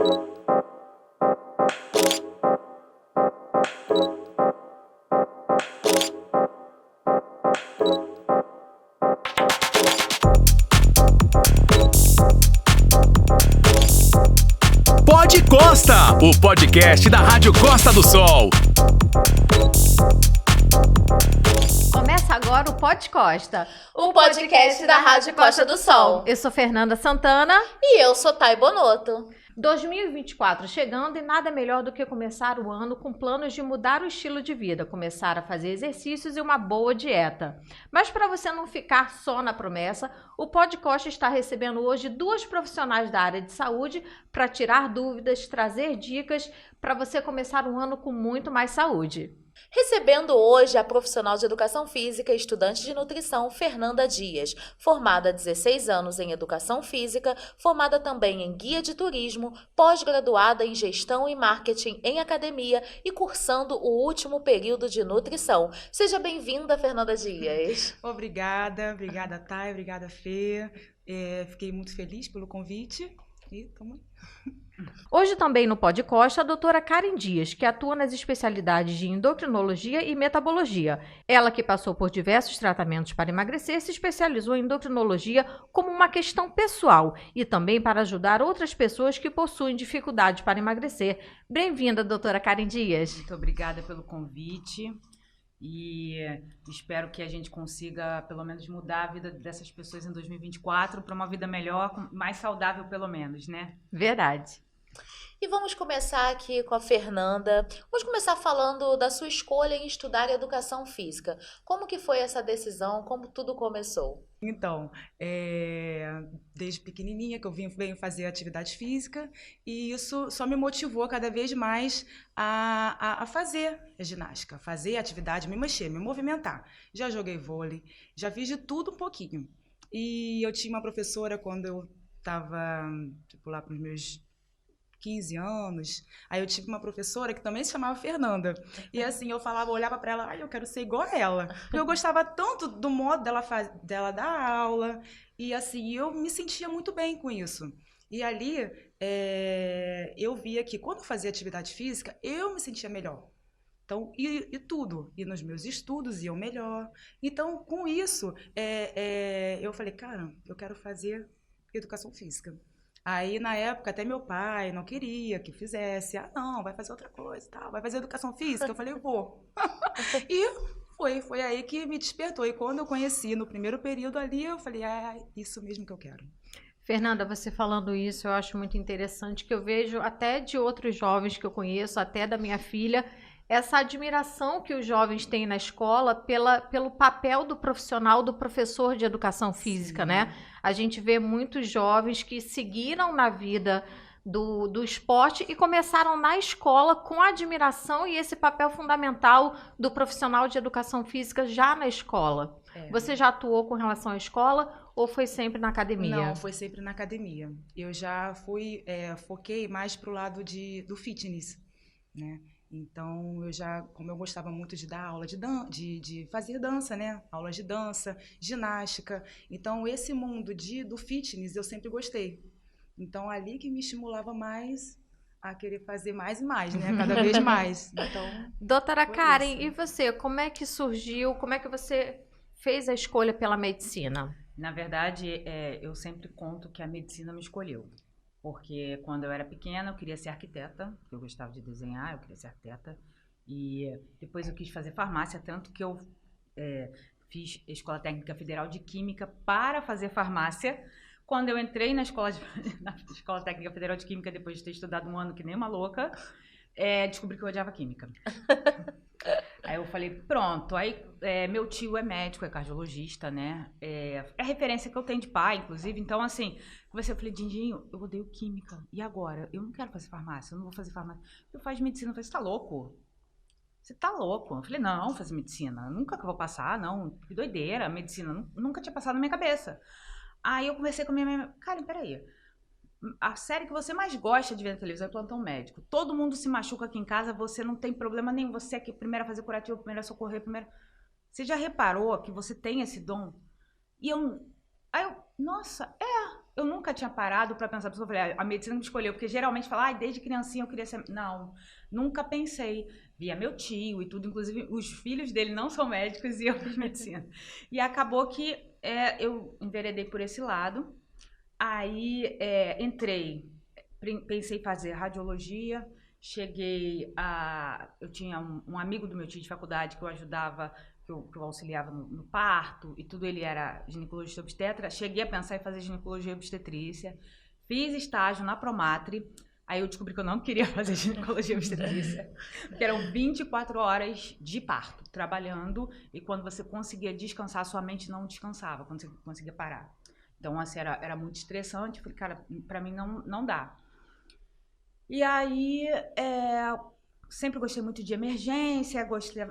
Pod Costa, o podcast da Rádio Costa do Sol. Começa agora o Pod Costa, o podcast da Rádio Costa do Sol. Eu sou Fernanda Santana. E eu sou Thay Bonotto. 2024 chegando e nada melhor do que começar o ano com planos de mudar o estilo de vida, começar a fazer exercícios e uma boa dieta. Mas para você não ficar só na promessa, o Pod Costa está recebendo hoje duas profissionais da área de saúde para tirar dúvidas, trazer dicas para você começar um ano com muito mais saúde. Recebendo hoje a profissional de educação física e estudante de nutrição, Fernanda Dias, formada há 16 anos em educação física, formada também em guia de turismo, pós-graduada em gestão e marketing em academia e cursando o último período de nutrição. Seja bem-vinda, Fernanda Dias. Obrigada Thay, obrigada Fê. Fiquei muito feliz pelo convite e tamo aí. Hoje também no Pod Costa a doutora Karen Dias, que atua nas especialidades de endocrinologia e metabologia. Ela que passou por diversos tratamentos para emagrecer, se especializou em endocrinologia como uma questão pessoal e também para ajudar outras pessoas que possuem dificuldade para emagrecer. Bem-vinda, doutora Karen Dias. Muito obrigada pelo convite e espero que a gente consiga pelo menos mudar a vida dessas pessoas em 2024 para uma vida melhor, mais saudável pelo menos, né? Verdade. E vamos começar aqui com a Fernanda. Vamos começar falando da sua escolha em estudar educação física. Como que foi essa decisão? Como tudo começou? Então, desde pequenininha que eu venho fazer atividade física e isso só me motivou cada vez mais a fazer a ginástica, fazer a atividade, me mexer, me movimentar. Já joguei vôlei, já fiz de tudo um pouquinho. E eu tinha uma professora quando eu estava lá para os meus 15 anos, aí eu tive uma professora que também se chamava Fernanda, e assim, eu olhava para ela, eu quero ser igual a ela, porque eu gostava tanto do modo dela dar aula, e assim, eu me sentia muito bem com isso, e ali eu via que quando eu fazia atividade física, eu me sentia melhor, então, e tudo, e nos meus estudos iam melhor, então com isso, eu falei, cara, eu quero fazer educação física. Aí, na época, até meu pai não queria que fizesse. Não, vai fazer outra coisa, tal, vai fazer educação física. Eu falei, vou. E foi aí que me despertou. E quando eu conheci no primeiro período ali, eu falei, isso mesmo que eu quero. Fernanda, você falando isso, eu acho muito interessante, que eu vejo até de outros jovens que eu conheço, até da minha filha, essa admiração que os jovens têm na escola pelo papel do profissional, do professor de educação física, né? A gente vê muitos jovens que seguiram na vida do esporte e começaram na escola com admiração e esse papel fundamental do profissional de educação física já na escola. Você já atuou com relação à escola ou foi sempre na academia? Não, foi sempre na academia. Eu já foquei mais pro lado do fitness, né? Então, como eu gostava muito de dar aula de fazer dança, né? Aulas de dança, ginástica. Então, esse mundo do fitness eu sempre gostei. Então, ali que me estimulava mais a querer fazer mais e mais, né? Cada vez mais. Então, doutora Karen, e você? Como é que surgiu? Como é que você fez a escolha pela medicina? Na verdade, eu sempre conto que a medicina me escolheu. Porque quando eu era pequena eu queria ser arquiteta, eu gostava de desenhar, eu queria ser arquiteta. E depois eu quis fazer farmácia, tanto que eu fiz Escola Técnica Federal de Química para fazer farmácia. Quando eu entrei na Escola Técnica Federal de Química, depois de ter estudado um ano que nem uma louca, descobri que eu odiava química. Aí eu falei, pronto, aí meu tio é médico, é cardiologista, né? É a referência que eu tenho de pai, inclusive. Então, assim, eu falei, Dindinho, eu odeio química. E agora? Eu não quero fazer farmácia, eu não vou fazer farmácia. Eu faço medicina. Eu falei, você tá louco? Você tá louco? Eu falei, não, fazer medicina. Nunca que eu vou passar, não. Que doideira, medicina. Nunca tinha passado na minha cabeça. Aí eu conversei com a minha mãe, Karen, peraí. A série que você mais gosta de ver na televisão é Plantão Médico. Todo mundo se machuca aqui em casa, você não tem problema nenhum. Você é que primeiro a fazer curativo, primeiro a socorrer, primeiro... Você já reparou que você tem esse dom? Aí eu, nossa, eu nunca tinha parado para pensar, eu falei, a medicina me escolheu, porque geralmente fala, desde criancinha eu queria ser... Não, nunca pensei. Via meu tio e tudo, inclusive os filhos dele não são médicos e eu fiz medicina. E acabou que eu enveredei por esse lado, aí entrei, pensei em fazer radiologia, eu tinha um amigo do meu tio de faculdade que eu ajudava, que eu auxiliava no parto e tudo, ele era ginecologista obstetra. Cheguei a pensar em fazer ginecologia e obstetrícia. Fiz estágio na Promatre. Aí eu descobri que eu não queria fazer ginecologia e obstetrícia, porque eram 24 horas de parto, trabalhando, e quando você conseguia descansar, sua mente não descansava, quando você conseguia parar. Então, assim, era muito estressante. Eu falei, cara, pra mim não dá. E aí, sempre gostei muito de emergência,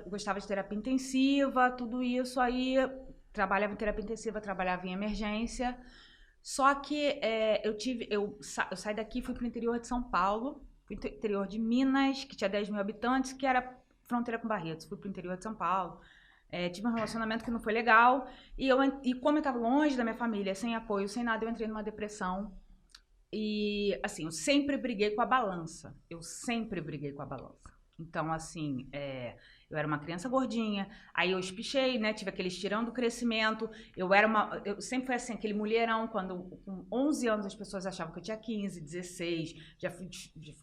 gostava de terapia intensiva, tudo isso. Aí, trabalhava em terapia intensiva, trabalhava em emergência. Só que eu saí daqui e fui para o interior de São Paulo, fui para o interior de Minas, que tinha 10 mil habitantes, que era fronteira com Barretos. Fui para o interior de São Paulo. Tive um relacionamento que não foi legal. E como eu estava longe da minha família, sem apoio, sem nada, eu entrei numa depressão. E, assim, eu sempre briguei com a balança. Então, assim, eu era uma criança gordinha, aí eu espichei, né? Tive aquele estirão do crescimento. Eu sempre fui assim, aquele mulherão, quando com 11 anos as pessoas achavam que eu tinha 15, 16. Já fui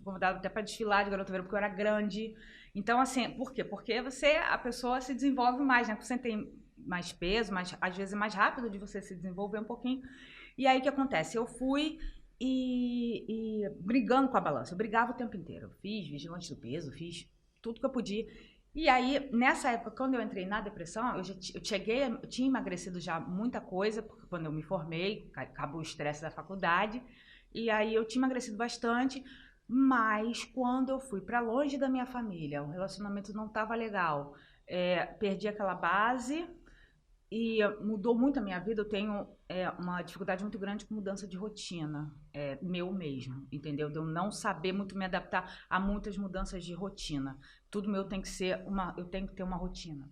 convidada até para desfilar de garota verão, porque eu era grande. Então, assim, por quê? Porque a pessoa se desenvolve mais, né? Porque você tem mais peso, às vezes é mais rápido de você se desenvolver um pouquinho. E aí, o que acontece? Eu fui e brigando com a balança. Eu brigava o tempo inteiro. Eu fiz vigilante do peso, fiz tudo que eu podia. E aí, nessa época, quando eu entrei na depressão, eu tinha emagrecido já muita coisa, porque quando eu me formei, acabou o estresse da faculdade, e aí eu tinha emagrecido bastante, mas quando eu fui para longe da minha família, o relacionamento não estava legal, perdi aquela base e mudou muito a minha vida. Eu tenho uma dificuldade muito grande com mudança de rotina, meu mesmo, entendeu? De eu não saber muito me adaptar a muitas mudanças de rotina. Tudo meu tem que ser eu tenho que ter uma rotina.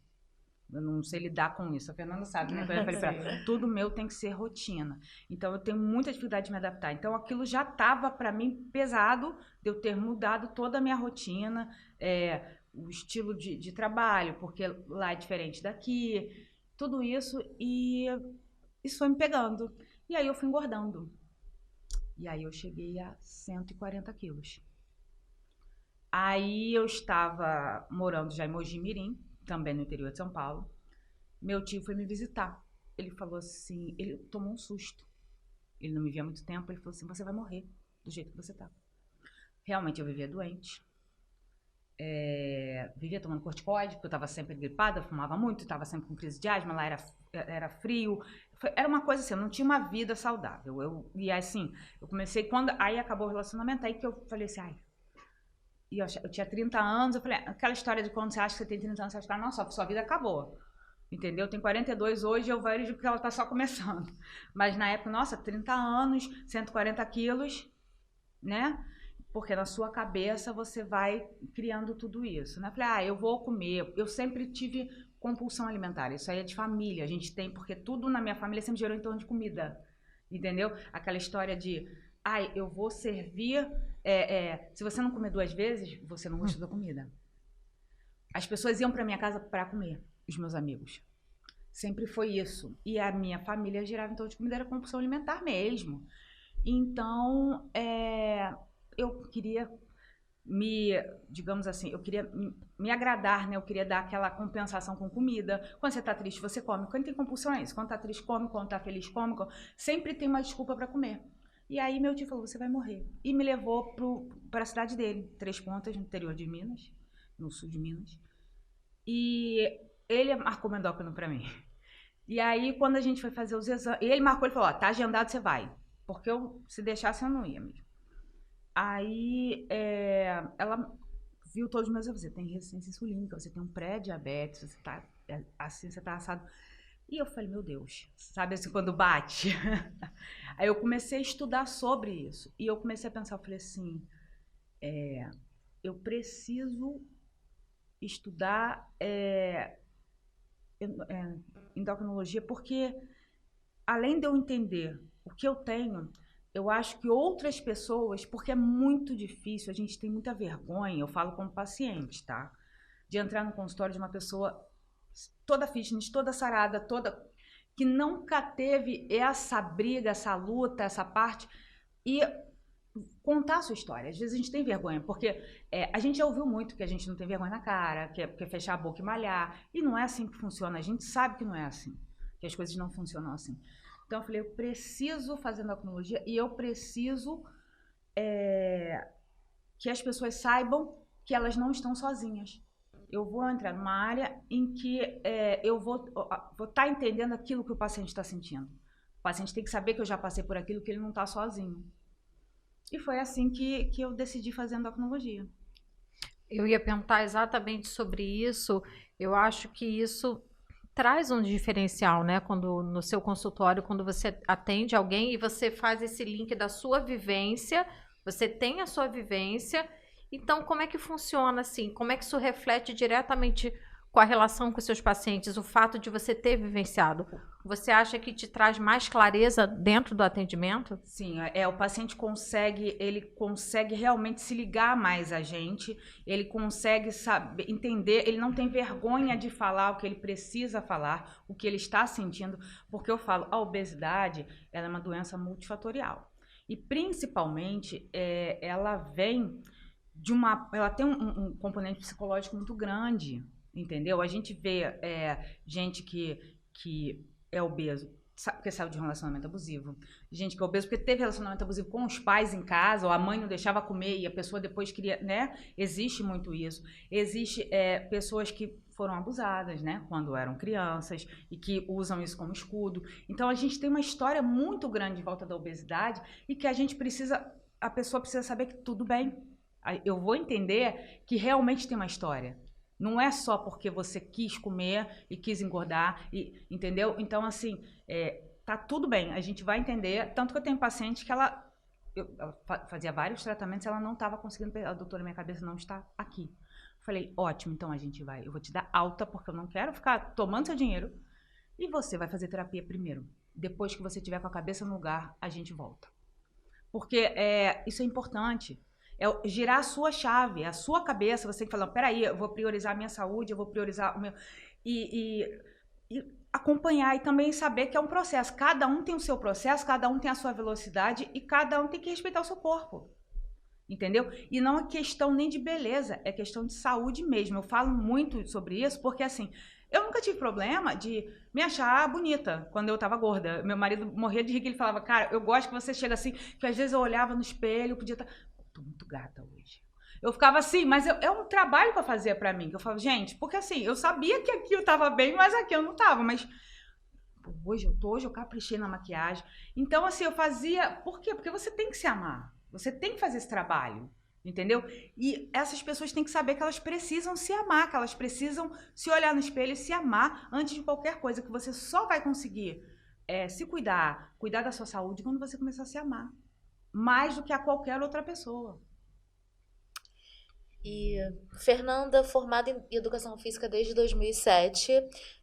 Eu não sei lidar com isso. A Fernanda sabe, né? Eu falei pra ela, tudo meu tem que ser rotina. Então, eu tenho muita dificuldade de me adaptar. Então, aquilo já estava, para mim, pesado de eu ter mudado toda a minha rotina, o estilo de trabalho, porque lá é diferente daqui, tudo isso, e isso foi me pegando. E aí, eu fui engordando. E aí, eu cheguei a 140 quilos. Aí, eu estava morando já em Mogi Mirim, também no interior de São Paulo. Meu tio foi me visitar. Ele falou assim, ele tomou um susto. Ele não me via há muito tempo, ele falou assim, você vai morrer do jeito que você tá. Realmente eu vivia doente. Vivia tomando corticoide, porque eu estava sempre gripada, fumava muito, estava sempre com crise de asma, lá era frio. Era uma coisa assim, eu não tinha uma vida saudável. E assim, eu comecei, aí acabou o relacionamento, aí que eu falei assim, e eu tinha 30 anos, eu falei, aquela história de quando você acha que você tem 30 anos, você acha que nossa, sua vida acabou. Entendeu? Tem 42 hoje, eu vejo que ela tá só começando. Mas na época, nossa, 30 anos, 140 quilos, né? Porque na sua cabeça você vai criando tudo isso, né? Falei, eu vou comer. Eu sempre tive compulsão alimentar, isso aí é de família, a gente tem, porque tudo na minha família sempre gerou em torno de comida. Entendeu? Aquela história de, eu vou servir, se você não comer 2 vezes, você não gostou da comida. As pessoas iam pra minha casa para comer. Os meus amigos. Sempre foi isso. E a minha família girava em torno de comida, era compulsão alimentar mesmo. Então, eu queria digamos assim, eu queria me agradar, né? Eu queria dar aquela compensação com comida. Quando você tá triste, você come. Quando tem compulsão é isso. Quando tá triste, come. Quando tá feliz, come. Sempre tem uma desculpa para comer. E aí meu tio falou, você vai morrer. E me levou para a cidade dele, 3 Pontas, no interior de Minas, no sul de Minas. E ele marcou meu endócrino pra mim. E aí, quando a gente foi fazer os exames, ele marcou, ele falou, tá agendado, você vai. Porque se deixasse, eu não ia mesmo. Aí, ela viu todos os meus exames, você tem resistência insulínica, você tem um pré-diabetes, você tá assim, você tá assado. E eu falei, meu Deus, sabe assim, quando bate? Aí eu comecei a estudar sobre isso. E eu comecei a pensar, eu falei assim, eu preciso estudar endocrinologia, porque além de eu entender o que eu tenho, eu acho que outras pessoas, porque é muito difícil, a gente tem muita vergonha, eu falo como paciente, tá? De entrar no consultório de uma pessoa toda fitness, toda sarada, toda... que nunca teve essa briga, essa luta, essa parte, e contar a sua história. Às vezes a gente tem vergonha, porque a gente já ouviu muito que a gente não tem vergonha na cara, que é fechar a boca e malhar, e não é assim que funciona, a gente sabe que não é assim, que as coisas não funcionam assim. Então eu falei, eu preciso fazer endocrinologia e eu preciso que as pessoas saibam que elas não estão sozinhas. Eu vou entrar numa área em que eu vou estar entendendo aquilo que o paciente está sentindo. O paciente tem que saber que eu já passei por aquilo, que ele não está sozinho. E foi assim que eu decidi fazer endocrinologia. Eu ia perguntar exatamente sobre isso. Eu acho que isso traz um diferencial, né? Quando no seu consultório, quando você atende alguém e você faz esse link da sua vivência, você tem a sua vivência. Então, como é que funciona assim? Como é que isso reflete diretamente com a relação com os seus pacientes? O fato de você ter vivenciado, você acha que te traz mais clareza dentro do atendimento? Sim, o paciente ele consegue realmente se ligar mais a gente, ele consegue saber, entender, ele não tem vergonha de falar o que ele precisa falar, o que ele está sentindo, porque eu falo, a obesidade, ela é uma doença multifatorial. E principalmente, ela vem ela tem um componente psicológico muito grande, entendeu? A gente vê gente que é obeso porque saiu de um relacionamento abusivo, gente que é obeso porque teve relacionamento abusivo com os pais em casa, ou a mãe não deixava comer e a pessoa depois queria, né? Existe muito isso. Existe pessoas que foram abusadas, né? Quando eram crianças e que usam isso como escudo. Então a gente tem uma história muito grande em volta da obesidade e que a pessoa precisa saber que tudo bem. Eu vou entender que realmente tem uma história. Não é só porque você quis comer e quis engordar, entendeu? Então, assim, tá tudo bem, a gente vai entender. Tanto que eu tenho paciente que ela fazia vários tratamentos, ela não estava conseguindo, a doutora, minha cabeça não está aqui. Falei, ótimo, então eu vou te dar alta, porque eu não quero ficar tomando seu dinheiro, e você vai fazer terapia primeiro. Depois que você estiver com a cabeça no lugar, a gente volta. Porque isso é importante. É girar a sua chave, a sua cabeça. Você tem que falar, peraí, eu vou priorizar a minha saúde, eu vou priorizar o meu... E acompanhar e também saber que é um processo. Cada um tem o seu processo, cada um tem a sua velocidade e cada um tem que respeitar o seu corpo. Entendeu? E não é questão nem de beleza, é questão de saúde mesmo. Eu falo muito sobre isso porque, assim, eu nunca tive problema de me achar bonita quando eu tava gorda. Meu marido morria de rir, que ele falava, cara, eu gosto que você chega assim, que às vezes eu olhava no espelho, podia estar... Tô muito gata hoje. Eu ficava assim, mas é um trabalho que eu fazia pra mim, que eu falava, gente, porque assim, eu sabia que aqui eu tava bem, mas aqui eu não tava, mas hoje eu caprichei na maquiagem. Então, assim, eu fazia, por quê? Porque você tem que se amar, você tem que fazer esse trabalho, entendeu? E essas pessoas têm que saber que elas precisam se amar, que elas precisam se olhar no espelho e se amar antes de qualquer coisa, que você só vai conseguir se cuidar da sua saúde quando você começar a se amar. Mais do que a qualquer outra pessoa. E Fernanda, formada em Educação Física desde 2007,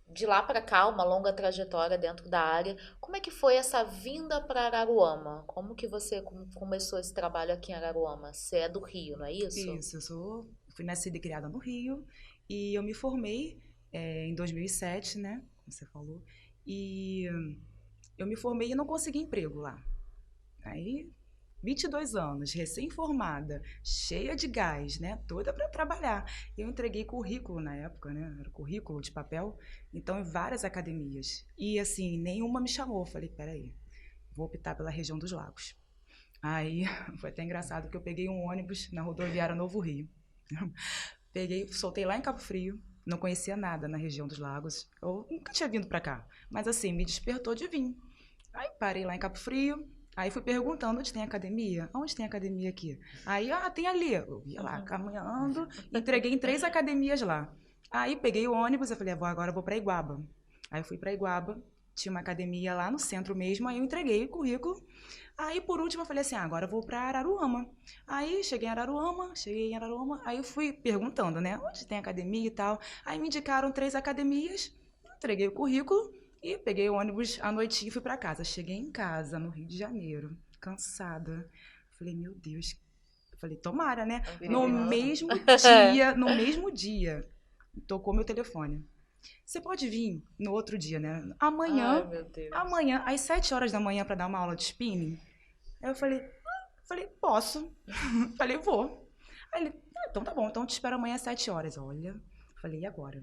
de lá para cá, uma longa trajetória dentro da área. Como é que foi essa vinda para Araruama? Como que você começou esse trabalho aqui em Araruama? Você é do Rio, não é isso? Isso, fui nascida e criada no Rio, e eu me formei em 2007, né, como você falou, e eu me formei e não consegui emprego lá. Aí... 22 anos, recém-formada, cheia de gás, né? Toda para trabalhar. Eu entreguei currículo na época, né? Era currículo de papel, então em várias academias. E assim, nenhuma me chamou. Falei, peraí, vou optar pela região dos Lagos. Aí foi até engraçado que eu peguei um ônibus na rodoviária Novo Rio. Soltei lá em Cabo Frio, não conhecia nada na região dos Lagos. Eu nunca tinha vindo para cá, mas assim, me despertou de vir. Aí parei lá em Cabo Frio. Aí fui perguntando, onde tem academia? Onde tem academia aqui? Aí, tem ali. Eu ia lá, caminhando, entreguei em 3 academias lá. Aí peguei o ônibus, eu falei, agora eu vou para Iguaba. Aí fui para Iguaba, tinha uma academia lá no centro mesmo, aí eu entreguei o currículo. Aí, por último, eu falei assim, agora eu vou para Araruama. Aí, cheguei em Araruama, aí eu fui perguntando, né, onde tem academia e tal. Aí me indicaram 3 academias, entreguei o currículo. E peguei o ônibus à noitinha e fui pra casa. Cheguei em casa, no Rio de Janeiro, cansada. Falei, meu Deus. Falei, tomara, né? No mesmo dia, tocou meu telefone. Você pode vir no outro dia, né? Amanhã, Ai, meu Deus. amanhã, às 7 horas da manhã, pra dar uma aula de spinning. Aí eu falei, posso. Falei, vou. Aí ele, então tá bom, então eu te espero amanhã às 7 horas. Olha, falei, e agora?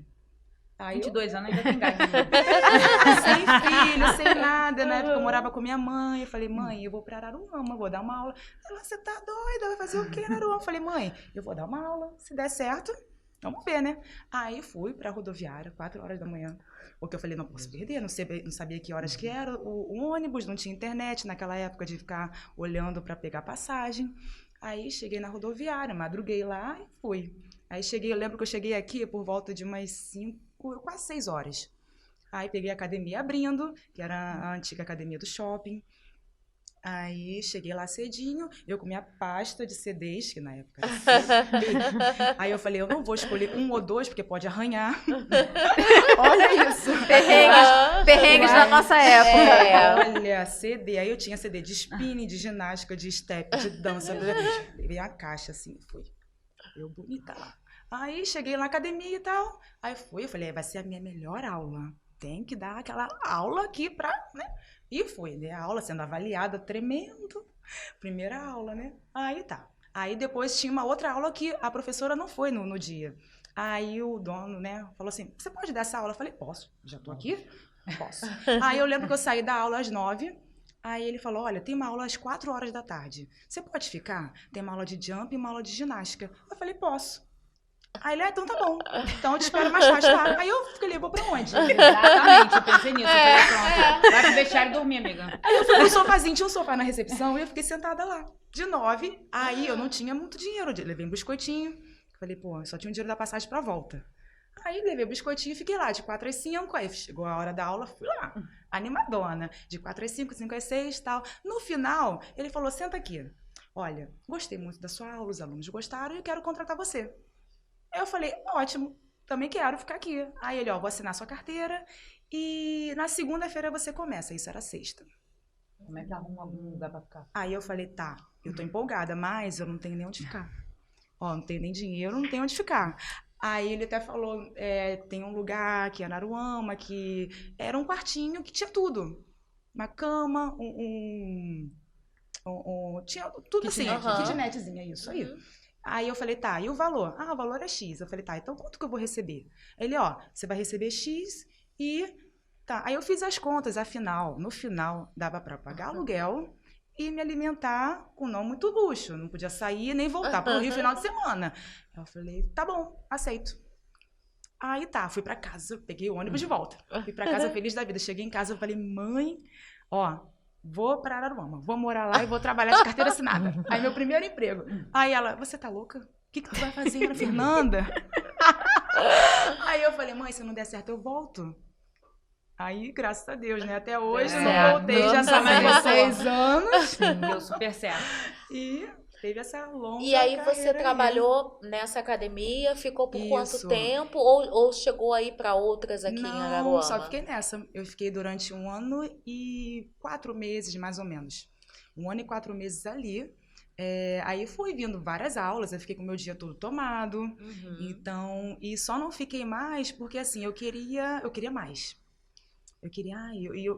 Aí 22 anos ainda tem gás. sem filho, sem nada, na época eu morava com minha mãe, eu falei, mãe, eu vou pra Araruama, vou dar uma aula. Ela, você tá doida, vai fazer o quê em Araruama? Eu falei, mãe, eu vou dar uma aula, se der certo, vamos ver, né? Aí fui pra rodoviária, 4 horas da manhã, porque eu falei, não posso perder, não sabia que horas que era o ônibus, não tinha internet naquela época de ficar olhando pra pegar passagem. Aí cheguei na rodoviária, madruguei lá e fui. Aí cheguei, eu lembro que eu cheguei aqui por volta de umas quase 6 horas. Aí peguei a academia abrindo, que era a antiga academia do shopping. Aí cheguei lá cedinho, eu com minha pasta de CDs, que na época era CD. Aí eu falei, eu não vou escolher 1 ou 2, porque pode arranhar. Olha isso. Perrengues da nossa época. Olha, CD. Aí eu tinha CD de spinning, de ginástica, de step, de dança. Peguei a caixa assim, fui. Eu bonita lá. Aí cheguei na academia e tal. Aí fui, eu falei, vai ser a minha melhor aula. Tem que dar aquela aula aqui pra, né? E fui, né? A aula sendo avaliada, tremendo. Primeira aula, né? Aí tá. Aí depois tinha uma outra aula que a professora não foi no dia. Aí o dono, né, falou assim, você pode dar essa aula? Eu falei, posso. Já tô aqui? Posso. Aí eu lembro que eu saí da aula às 9. Aí ele falou, olha, tem uma aula às 4 horas da tarde. Você pode ficar? Tem uma aula de jump e uma aula de ginástica. Eu falei, posso. Aí ele, então tá bom. Então eu te espero mais tarde, tá? Aí eu falei, vou pra onde? Exatamente, eu pensei nisso. Eu falei, pronto. Vai pro vestiário dormir, amiga. Aí eu fui pro sofazinho, tinha um sofá na recepção, e eu fiquei sentada lá. De 9, aí eu não tinha muito dinheiro. Eu levei um biscoitinho. Falei, pô, só tinha um dinheiro da passagem pra volta. Aí levei o biscoitinho e fiquei lá, de 4 às 5. Aí chegou a hora da aula, fui lá, animadona. De 4 às 5, 5 às 6 e tal. No final, ele falou, senta aqui. Olha, gostei muito da sua aula, os alunos gostaram e eu quero contratar você. Aí eu falei, ótimo, também quero ficar aqui. Aí ele, ó, vou assinar sua carteira e na segunda-feira você começa. Isso era sexta. Como é que arruma algum lugar pra ficar? Aí eu falei, tá, eu tô empolgada, mas eu não tenho nem onde ficar. Ó, não tenho nem dinheiro, não tenho onde ficar. Aí ele até falou, tem um lugar aqui em Araruama, que era um quartinho que tinha tudo. Uma cama, tinha tudo assim, kitnetzinha, isso aí. Aí eu falei, tá, e o valor? Ah, o valor é X. Eu falei, tá, então quanto que eu vou receber? Ele, ó, você vai receber X e... Tá, aí eu fiz as contas, afinal, no final, dava pra pagar aluguel e me alimentar com não muito luxo. Não podia sair nem voltar pro Rio final de semana. Eu falei, tá bom, aceito. Aí tá, fui pra casa, peguei o ônibus de volta. Fui pra casa feliz da vida. Cheguei em casa, eu falei, mãe, ó... Vou pra Araruama, vou morar lá e vou trabalhar de carteira assinada. Aí meu primeiro emprego. Aí ela, você tá louca? O que tu vai fazer, Ana Fernanda? Aí eu falei, mãe, se não der certo eu volto. Aí, graças a Deus, né? Até hoje eu não voltei, já são mais de 6 anos. Sim, deu super certo. E teve essa longa E aí você carreira aí. trabalhou nessa academia, ficou por quanto Isso. tempo? Ou chegou aí para outras aqui em Araruama? Não, só fiquei nessa. Eu fiquei durante 1 ano e 4 meses, mais ou menos. 1 ano e 4 meses ali. Aí fui vindo várias aulas, eu fiquei com o meu dia todo tomado. Então, e só não fiquei mais porque, assim, eu queria mais. Eu queria,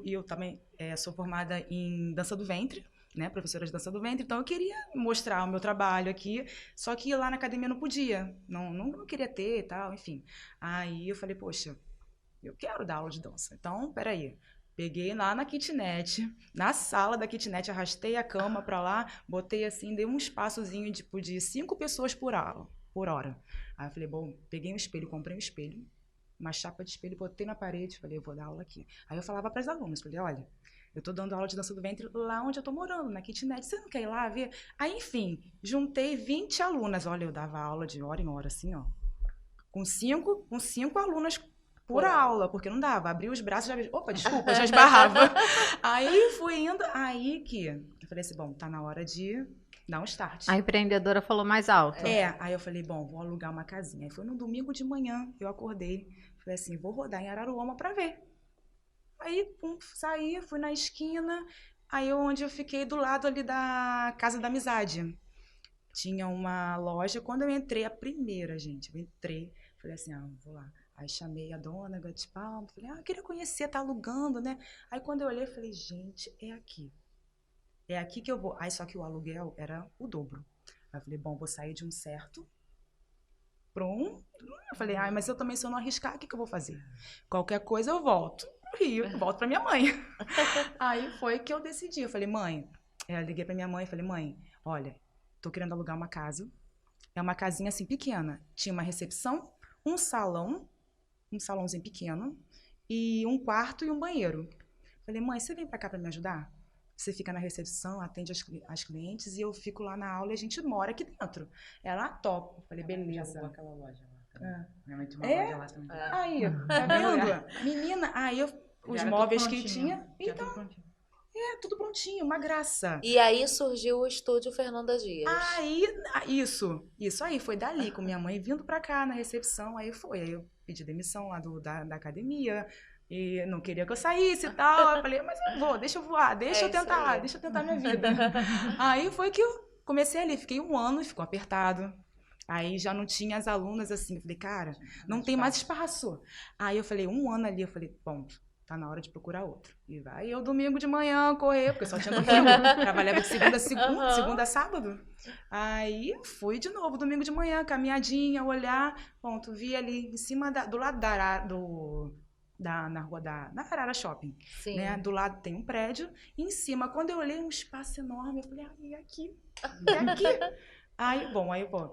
eu também sou formada em dança do ventre, né, professora de dança do ventre, então eu queria mostrar o meu trabalho aqui, só que lá na academia não podia, não queria ter e tal, enfim. Aí eu falei, poxa, eu quero dar aula de dança, então, peraí. Peguei lá na kitnet, na sala da kitnet, arrastei a cama pra lá, botei assim, dei um espaçozinho de 5 pessoas por hora. Aí eu falei, bom, peguei um espelho, comprei um espelho, uma chapa de espelho, botei na parede, falei, eu vou dar aula aqui. Aí eu falava para as alunas, falei, olha, eu tô dando aula de dança do ventre lá onde eu tô morando, na kitnet, você não quer ir lá ver? Aí, enfim, juntei 20 alunas, olha, eu dava aula de hora em hora, assim, ó, com cinco alunas por aula, porque não dava, abria os braços, já esbarrava. Aí fui indo, aí que eu falei assim, bom, tá na hora de dar um start. A empreendedora falou mais alto. Aí eu falei, bom, vou alugar uma casinha. Aí foi no domingo de manhã, eu acordei, falei assim, vou rodar em Araruama pra ver. Aí, pum, saí, fui na esquina, aí onde eu fiquei do lado ali da Casa da Amizade. Tinha uma loja, quando eu entrei, a primeira, gente, eu entrei, falei assim, vou lá. Aí chamei a dona, de palma, falei, eu queria conhecer, tá alugando, né? Aí quando eu olhei, eu falei, gente, é aqui. É aqui que eu vou. Aí só que o aluguel era o dobro. Aí eu falei, bom, vou sair de um certo para um. Eu falei, mas eu também, se eu não arriscar, o que eu vou fazer? Qualquer coisa eu volto pro Rio, eu volto pra minha mãe. Aí foi que eu decidi. Eu falei, mãe, eu liguei pra minha mãe e falei, mãe, olha, tô querendo alugar uma casa. É uma casinha assim pequena. Tinha uma recepção, um salãozinho pequeno, e um quarto e um banheiro. Falei, mãe, você vem pra cá pra me ajudar? Você fica na recepção, atende as clientes e eu fico lá na aula e a gente mora aqui dentro. Ela topa. Falei, beleza. Já aquela loja lá. Minha mãe tinha uma loja lá também. Aí, tá vendo? Menina, aí os móveis que tinha. Então, tudo prontinho, uma graça. E aí surgiu o estúdio Fernanda Dias. Aí, isso aí, foi dali, com minha mãe vindo pra cá na recepção, aí eu pedi demissão lá da academia, e não queria que eu saísse e tal, eu falei, mas eu vou, deixa eu voar, deixa eu tentar minha vida. Aí foi que eu comecei ali, fiquei 1 ano e ficou apertado. Aí já não tinha as alunas assim, eu falei, cara, não tem mais espaço. Aí eu falei, 1 ano ali, eu falei, bom, tá na hora de procurar outro. E vai eu domingo de manhã correr, porque só tinha domingo. Trabalhava de segunda a sábado. Aí fui de novo, domingo de manhã, caminhadinha, olhar. Ponto, vi ali em cima, do lado na rua na Arara Shopping. Sim. Né? Do lado tem um prédio. E em cima, quando eu olhei um espaço enorme, eu falei, é aqui. Aí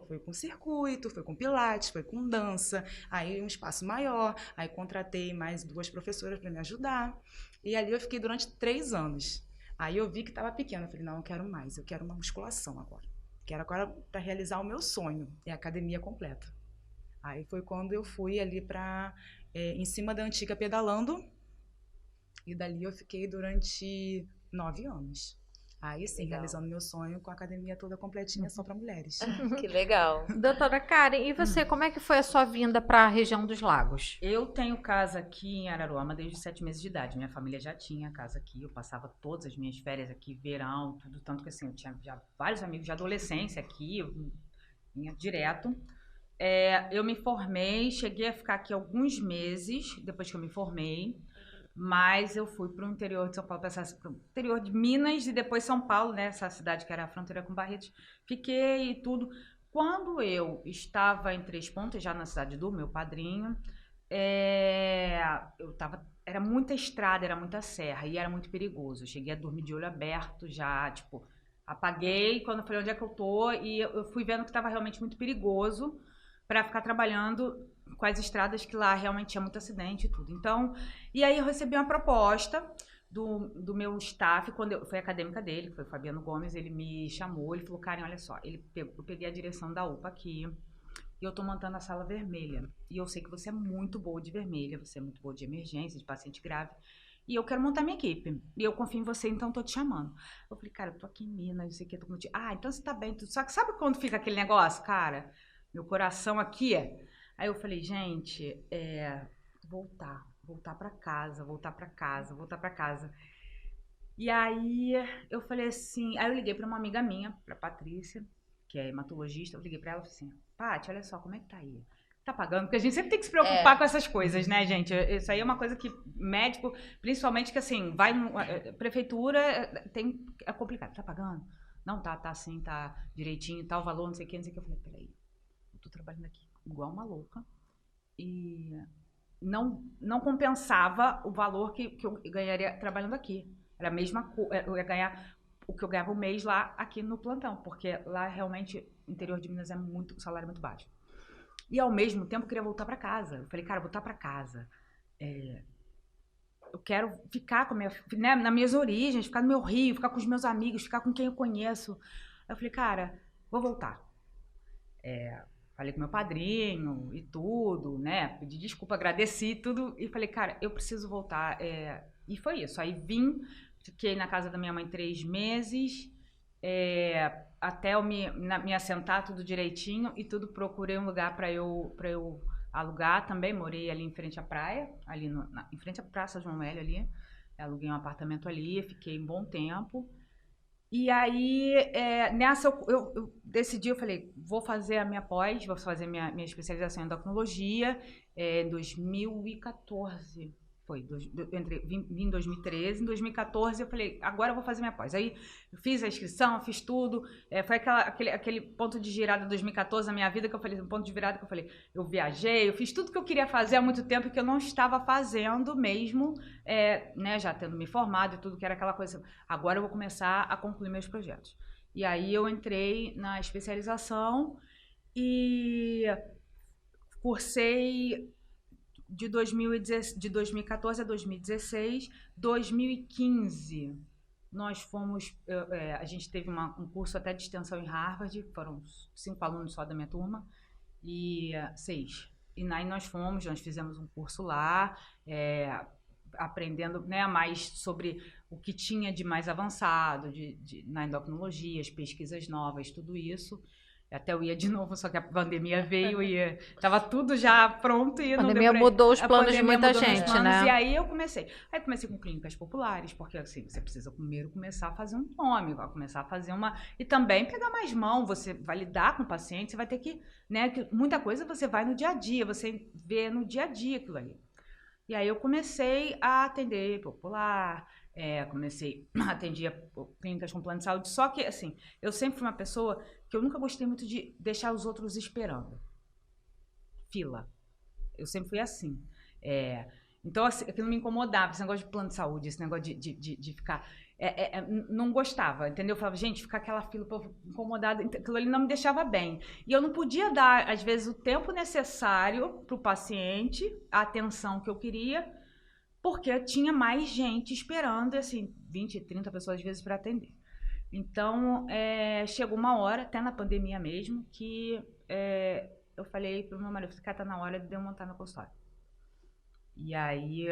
foi com circuito, foi com pilates, foi com dança, aí um espaço maior, aí contratei mais 2 professoras para me ajudar, e ali eu fiquei durante 3 anos. Aí eu vi que estava pequena, eu falei, não, eu quero mais, eu quero uma musculação agora. Quero agora para realizar o meu sonho, é a academia completa. Aí foi quando eu fui ali em cima da antiga pedalando, e dali eu fiquei durante 9 anos. Aí sim, legal. Realizando meu sonho com a academia toda completinha só para mulheres. Que legal. Doutora Karen, e você, como é que foi a sua vinda para a região dos Lagos? Eu tenho casa aqui em Araruama desde os 7 meses de idade. Minha família já tinha casa aqui, eu passava todas as minhas férias aqui, verão, tudo. Tanto que assim, eu tinha já vários amigos de adolescência aqui, eu vinha direto. Eu me formei, cheguei a ficar aqui alguns meses, depois que eu me formei. Mas eu fui para o interior de São Paulo, para o interior de Minas e depois São Paulo, né? Essa cidade que era a fronteira com Barretos. Fiquei e tudo. Quando eu estava em Três Pontas, já na cidade do meu padrinho, era muita estrada, era muita serra e era muito perigoso. Eu cheguei a dormir de olho aberto já, tipo, apaguei quando eu falei onde é que eu tô e eu fui vendo que estava realmente muito perigoso para ficar trabalhando com as estradas que lá realmente tinha muito acidente e tudo. Então, e aí eu recebi uma proposta do meu staff, foi acadêmica dele, que foi o Fabiano Gomes, ele me chamou, ele falou, Karen, olha só, eu peguei a direção da UPA aqui, e eu tô montando a sala vermelha, e eu sei que você é muito boa de vermelha, você é muito boa de emergência, de paciente grave, e eu quero montar minha equipe, e eu confio em você, então tô te chamando. Eu falei, cara, eu tô aqui em Minas, não sei o que, tô contigo. Então você tá bem, tudo. Só que sabe quando fica aquele negócio, cara? Meu coração aqui Aí eu falei, gente, voltar pra casa. E aí eu falei assim, aí eu liguei pra uma amiga minha, pra Patrícia, que é hematologista, eu liguei pra ela e falei assim, Paty, olha só, como é que tá aí? Tá pagando? Porque a gente sempre tem que se preocupar com essas coisas, né, gente? Isso aí é uma coisa que médico, principalmente que assim, prefeitura é complicado, tá pagando? Não, tá sim, tá direitinho, tal valor, não sei o que. Eu falei, peraí, eu tô trabalhando aqui igual uma louca e não compensava o valor que eu ganharia trabalhando aqui. Era a mesma coisa, eu ia ganhar o que eu ganhava o mês lá aqui no plantão, porque lá realmente o interior de Minas o salário é muito baixo. E ao mesmo tempo eu queria voltar para casa. Eu falei, cara, voltar para casa. Eu quero ficar nas minhas origens, ficar no meu Rio, ficar com os meus amigos, ficar com quem eu conheço. Aí eu falei, cara, vou voltar. Falei com meu padrinho e tudo, né? Pedi desculpa, agradeci tudo e falei, cara, eu preciso voltar. E foi isso. Aí fiquei na casa da minha mãe 3 meses, até eu me assentar tudo direitinho e tudo. Procurei um lugar para eu alugar também, morei ali em frente à praia, ali em frente à Praça João Hélio ali, aluguei um apartamento ali, fiquei um bom tempo. E aí, nessa eu decidi, eu falei, vou fazer a minha pós, vou fazer minha especialização em endocrinologia em 2014. Vim em 2013, em 2014 eu falei, agora eu vou fazer minha pós. Aí eu fiz a inscrição, fiz tudo, foi aquele ponto de girada de 2014 na minha vida que eu falei, um ponto de virada que eu falei, eu viajei, eu fiz tudo que eu queria fazer há muito tempo que eu não estava fazendo mesmo, né, já tendo me formado e tudo, que era aquela coisa, agora eu vou começar a concluir meus projetos. E aí eu entrei na especialização e cursei de 2014 a 2016, 2015, nós fomos, a gente teve um curso até de extensão em Harvard, foram 5 alunos só da minha turma, e 6. E aí nós fizemos um curso lá, aprendendo, né, mais sobre o que tinha de mais avançado na endocrinologia, as pesquisas novas, tudo isso. Até eu ia de novo, só que a pandemia veio e tava tudo já pronto. E a pandemia mudou os planos de muita gente, né? E aí eu comecei. Aí comecei com clínicas populares, porque assim, você precisa primeiro começar a fazer um nome, começar a fazer uma... E também pegar mais mão, você vai lidar com o paciente, você vai ter que... né, que muita coisa você vai no dia a dia, você vê no dia a dia aquilo ali. E aí eu comecei a atender popular, atendia clínicas com plano de saúde, só que assim, eu sempre fui uma pessoa que eu nunca gostei muito de deixar os outros esperando. Fila. Eu sempre fui assim. Então, assim, aquilo me incomodava, esse negócio de plano de saúde, esse negócio de ficar... não gostava, entendeu? Eu falava, gente, ficar aquela fila, povo incomodado, aquilo ali não me deixava bem. E eu não podia dar, às vezes, o tempo necessário para o paciente, a atenção que eu queria, porque tinha mais gente esperando, assim, 20, 30 pessoas, às vezes, para atender. Então, chegou uma hora, até na pandemia mesmo, que eu falei pro meu marido, cara, tá na hora de eu montar meu consultório. E aí,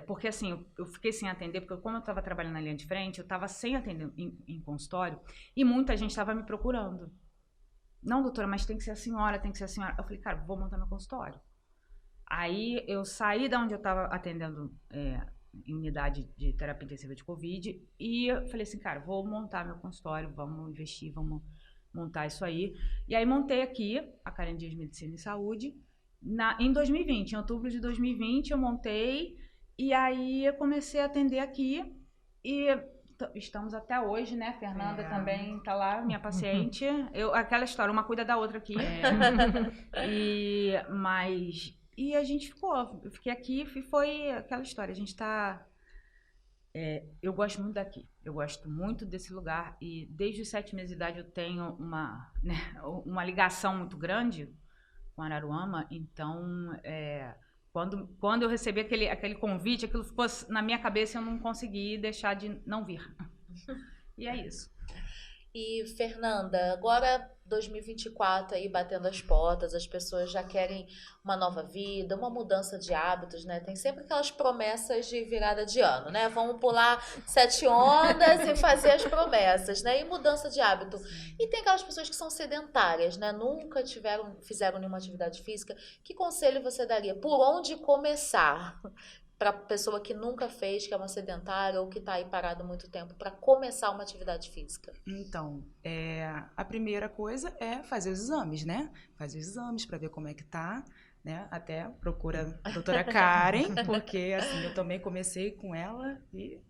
porque assim, eu fiquei sem atender, porque como eu estava trabalhando na linha de frente, eu estava sem atender em consultório, e muita gente estava me procurando. Não, doutora, mas tem que ser a senhora, tem que ser a senhora. Eu falei, cara, vou montar meu consultório. Aí, eu saí da onde eu estava atendendo em unidade de terapia intensiva de Covid, e eu falei assim, cara, vou montar meu consultório, vamos investir, vamos montar isso aí. E aí, montei aqui a Karen Dias Medicina e Saúde, em 2020, em outubro de 2020, eu montei, e aí eu comecei a atender aqui, e estamos até hoje, né? Fernanda também tá lá, minha paciente. Aquela história, uma cuida da outra aqui. E a gente eu fiquei aqui e foi aquela história, a gente tá... eu gosto muito daqui, eu gosto muito desse lugar, e desde os 7 meses de idade eu tenho uma ligação muito grande com Araruama, então quando eu recebi aquele convite, aquilo ficou na minha cabeça, eu não consegui deixar de não vir. E é isso. E, Fernanda, agora 2024 aí batendo as portas, as pessoas já querem uma nova vida, uma mudança de hábitos, né? Tem sempre aquelas promessas de virada de ano, né? Vamos pular 7 ondas e fazer as promessas, né? E mudança de hábito. E tem aquelas pessoas que são sedentárias, né? Nunca fizeram nenhuma atividade física. Que conselho você daria? Por onde começar? Para pessoa que nunca fez, que é uma sedentária ou que está aí parado muito tempo, para começar uma atividade física? Então, a primeira coisa é fazer os exames, né? Fazer os exames para ver como é que tá, né? Até procura a doutora Karen, porque assim, eu também comecei com ela e...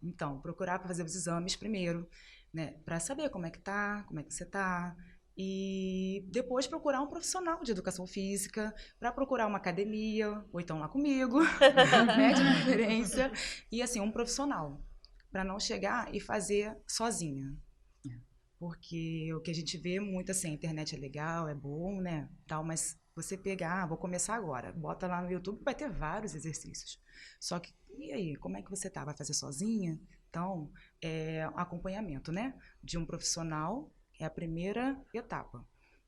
então, procurar para fazer os exames primeiro, né? Para saber como é que tá, como é que você tá. E depois procurar um profissional de educação física, para procurar uma academia, ou então lá comigo, né, de preferência, e assim, um profissional, para não chegar e fazer sozinha. Porque o que a gente vê muito assim, a internet é legal, é bom, né, tal, mas você pegar, vou começar agora, bota lá no YouTube, vai ter vários exercícios. Só que, e aí, como é que você tá? Vai fazer sozinha? Então, acompanhamento, né, de um profissional, é a primeira etapa,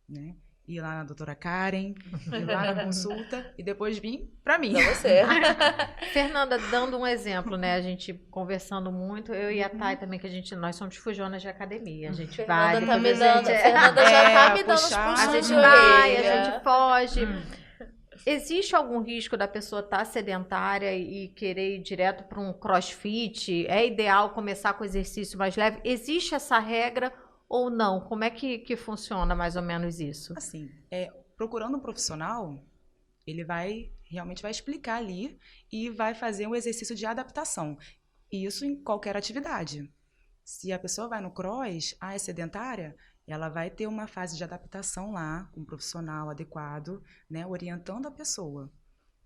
né? ir lá na doutora Karen, ir lá na consulta e depois vir para mim. Pra você. Fernanda, dando um exemplo, né? A gente conversando muito, eu e a Thay também, que nós somos fujonas de academia. A gente vai, Fernanda tá me depois a dando, gente... Fernanda já tá me dando os puxar. puxos A gente de vai, orelha. a gente foge. Existe algum risco da pessoa estar sedentária e querer ir direto para um crossfit? É ideal começar com exercício mais leve? Existe essa regra ou não? Como é que funciona mais ou menos isso? Assim, procurando um profissional, ele realmente vai explicar ali e vai fazer um exercício de adaptação. E isso em qualquer atividade. Se a pessoa vai no cross, é sedentária, ela vai ter uma fase de adaptação lá, com um profissional adequado, né, orientando a pessoa.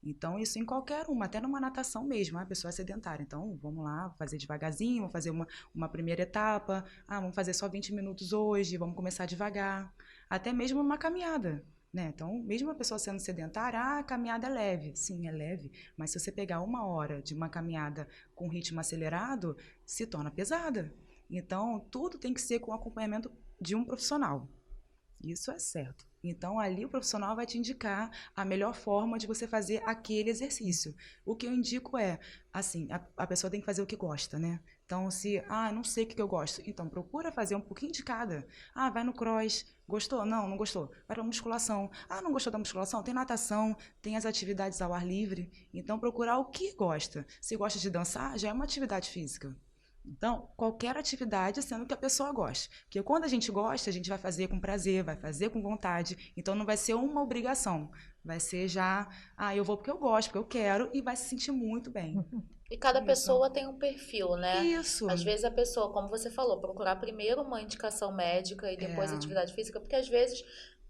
Então, isso em qualquer uma, até numa natação mesmo, a pessoa é sedentária. Então, vamos lá, fazer devagarzinho, vamos fazer uma primeira etapa. Vamos fazer só 20 minutos hoje, vamos começar devagar. Até mesmo uma caminhada, né? Então, mesmo a pessoa sendo sedentária, a caminhada é leve. Sim, é leve, mas se você pegar 1 hora de uma caminhada com ritmo acelerado, se torna pesada. Então, tudo tem que ser com acompanhamento de um profissional. Isso é certo. Então, ali o profissional vai te indicar a melhor forma de você fazer aquele exercício. O que eu indico é, assim, a pessoa tem que fazer o que gosta, né? Então, se, não sei o que eu gosto, então procura fazer um pouquinho de cada. Vai no cross, gostou? Não gostou. Vai pra musculação. Não gostou da musculação? Tem natação, tem as atividades ao ar livre. Então, procurar o que gosta. Se gosta de dançar, já é uma atividade física. Então, qualquer atividade, sendo que a pessoa goste. Porque quando a gente gosta, a gente vai fazer com prazer, vai fazer com vontade. Então, não vai ser uma obrigação. Vai ser já, eu vou porque eu gosto, porque eu quero, e vai se sentir muito bem. E cada pessoa tem um perfil, né? Isso. Às vezes a pessoa, como você falou, procurar primeiro uma indicação médica e depois atividade física, porque às vezes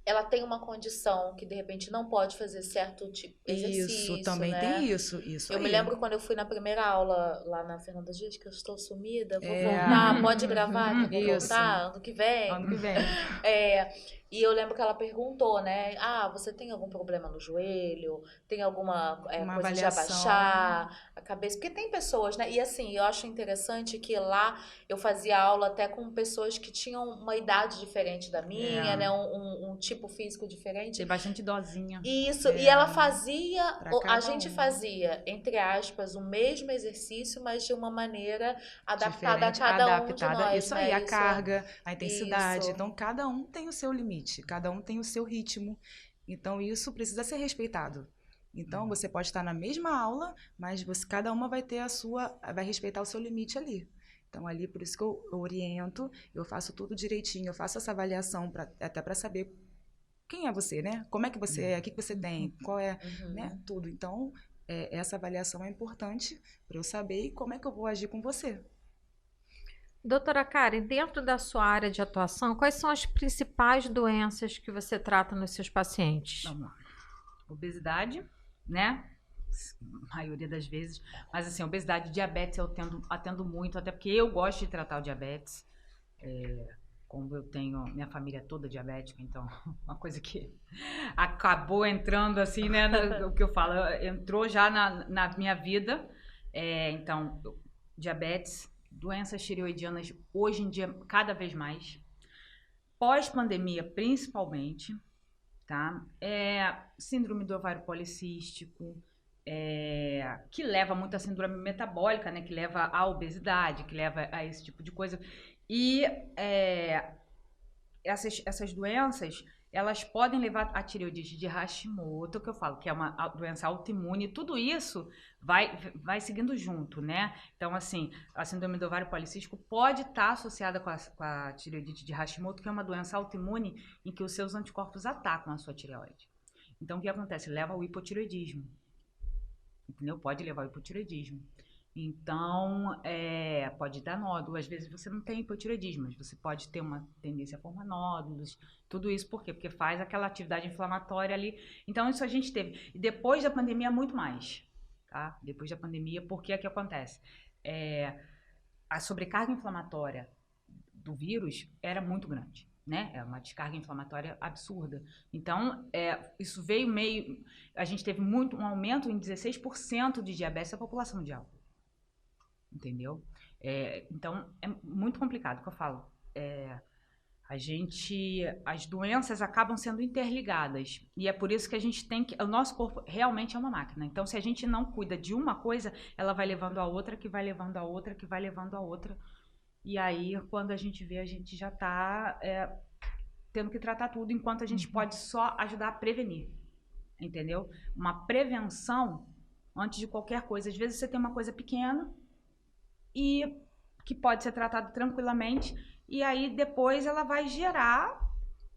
ela tem uma condição que de repente não pode fazer certo tipo de exercício. Isso, também né? tem isso. Eu me lembro quando eu fui na primeira aula lá na Fernanda Dias, que eu estou sumida, vou É. voltar, pode gravar que eu vou Isso. voltar ano que vem. Ano que vem. E eu lembro que ela perguntou, né? Você tem algum problema no joelho? Tem alguma Uma coisa de avaliação. abaixar a cabeça? Porque tem pessoas, né? E assim, eu acho interessante que lá eu fazia aula até com pessoas que tinham uma idade diferente da minha, né? Um tipo físico diferente. Tem bastante idosinha. Isso, e ela fazia, Pra a cada gente um. fazia, entre aspas, o mesmo exercício, mas de uma maneira adaptada Diferente, a cada um de adaptada. nós. Isso né? aí, a carga, a intensidade. Isso. Então, cada um tem o seu limite, cada um tem o seu ritmo. Então, isso precisa ser respeitado. Então, você pode estar na mesma aula, mas cada uma vai ter vai respeitar o seu limite ali. Então, ali, por isso que eu oriento, eu faço tudo direitinho, eu faço essa avaliação até para saber quem é você, né? Como é que você é, o que você tem, qual é, né? Tudo. Então, essa avaliação é importante para eu saber como é que eu vou agir com você. Doutora Karen, dentro da sua área de atuação, quais são as principais doenças que você trata nos seus pacientes? Vamos lá. Obesidade, né? A maioria das vezes. Mas assim, obesidade e diabetes eu atendo muito, até porque eu gosto de tratar o diabetes. Como eu tenho minha família toda diabética, então uma coisa que acabou entrando assim, né? O que eu falo, entrou já na minha vida. Então, diabetes, doenças tireoidianas, hoje em dia, cada vez mais. Pós-pandemia, principalmente, tá? Síndrome do ovário policístico, que leva muito a síndrome metabólica, né? Que leva à obesidade, que leva a esse tipo de coisa. E essas doenças, elas podem levar a tireoidite de Hashimoto, que eu falo que é uma doença autoimune. Tudo isso vai seguindo junto, né? Então, assim, a síndrome do ovário policístico pode estar associada com a tireoidite de Hashimoto, que é uma doença autoimune em que os seus anticorpos atacam a sua tireoide. Então, o que acontece? Leva ao hipotireoidismo. Entendeu? Pode levar ao hipotireoidismo. Então, pode dar nódulo. Às vezes você não tem hipotireoidismo, mas você pode ter uma tendência a formar nódulos. Tudo isso por quê? Porque faz aquela atividade inflamatória ali. Então, isso a gente teve. E depois da pandemia, muito mais. Tá? Depois da pandemia, porque é que acontece? A sobrecarga inflamatória do vírus era muito grande, né? É uma descarga inflamatória absurda. Então, isso veio meio... A gente teve um aumento em 16% de diabetes na população mundial. Entendeu? Então, é muito complicado o que eu falo. as doenças acabam sendo interligadas. E é por isso que a gente tem que... O nosso corpo realmente é uma máquina. Então, se a gente não cuida de uma coisa, ela vai levando a outra, que vai levando a outra, que vai levando a outra. E aí, quando a gente vê, a gente já está tendo que tratar tudo, enquanto a gente pode só ajudar a prevenir. Entendeu? Uma prevenção antes de qualquer coisa. Às vezes você tem uma coisa pequena e que pode ser tratada tranquilamente, e aí depois ela vai gerar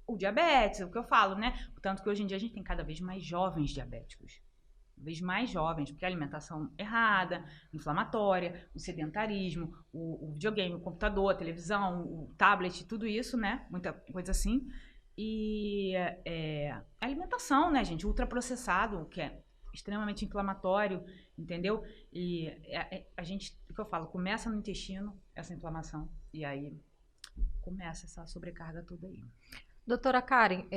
o diabetes, o que eu falo, né? Tanto que hoje em dia a gente tem cada vez mais jovens diabéticos. Cada vez mais jovens, porque a alimentação errada, inflamatória, o sedentarismo, o videogame, o computador, a televisão, o tablet, tudo isso, né? Muita coisa assim. E a alimentação, né, gente? Ultraprocessado, que é extremamente inflamatório, entendeu? E a gente, o que eu falo, começa no intestino essa inflamação e aí começa essa sobrecarga toda aí. Doutora Karen,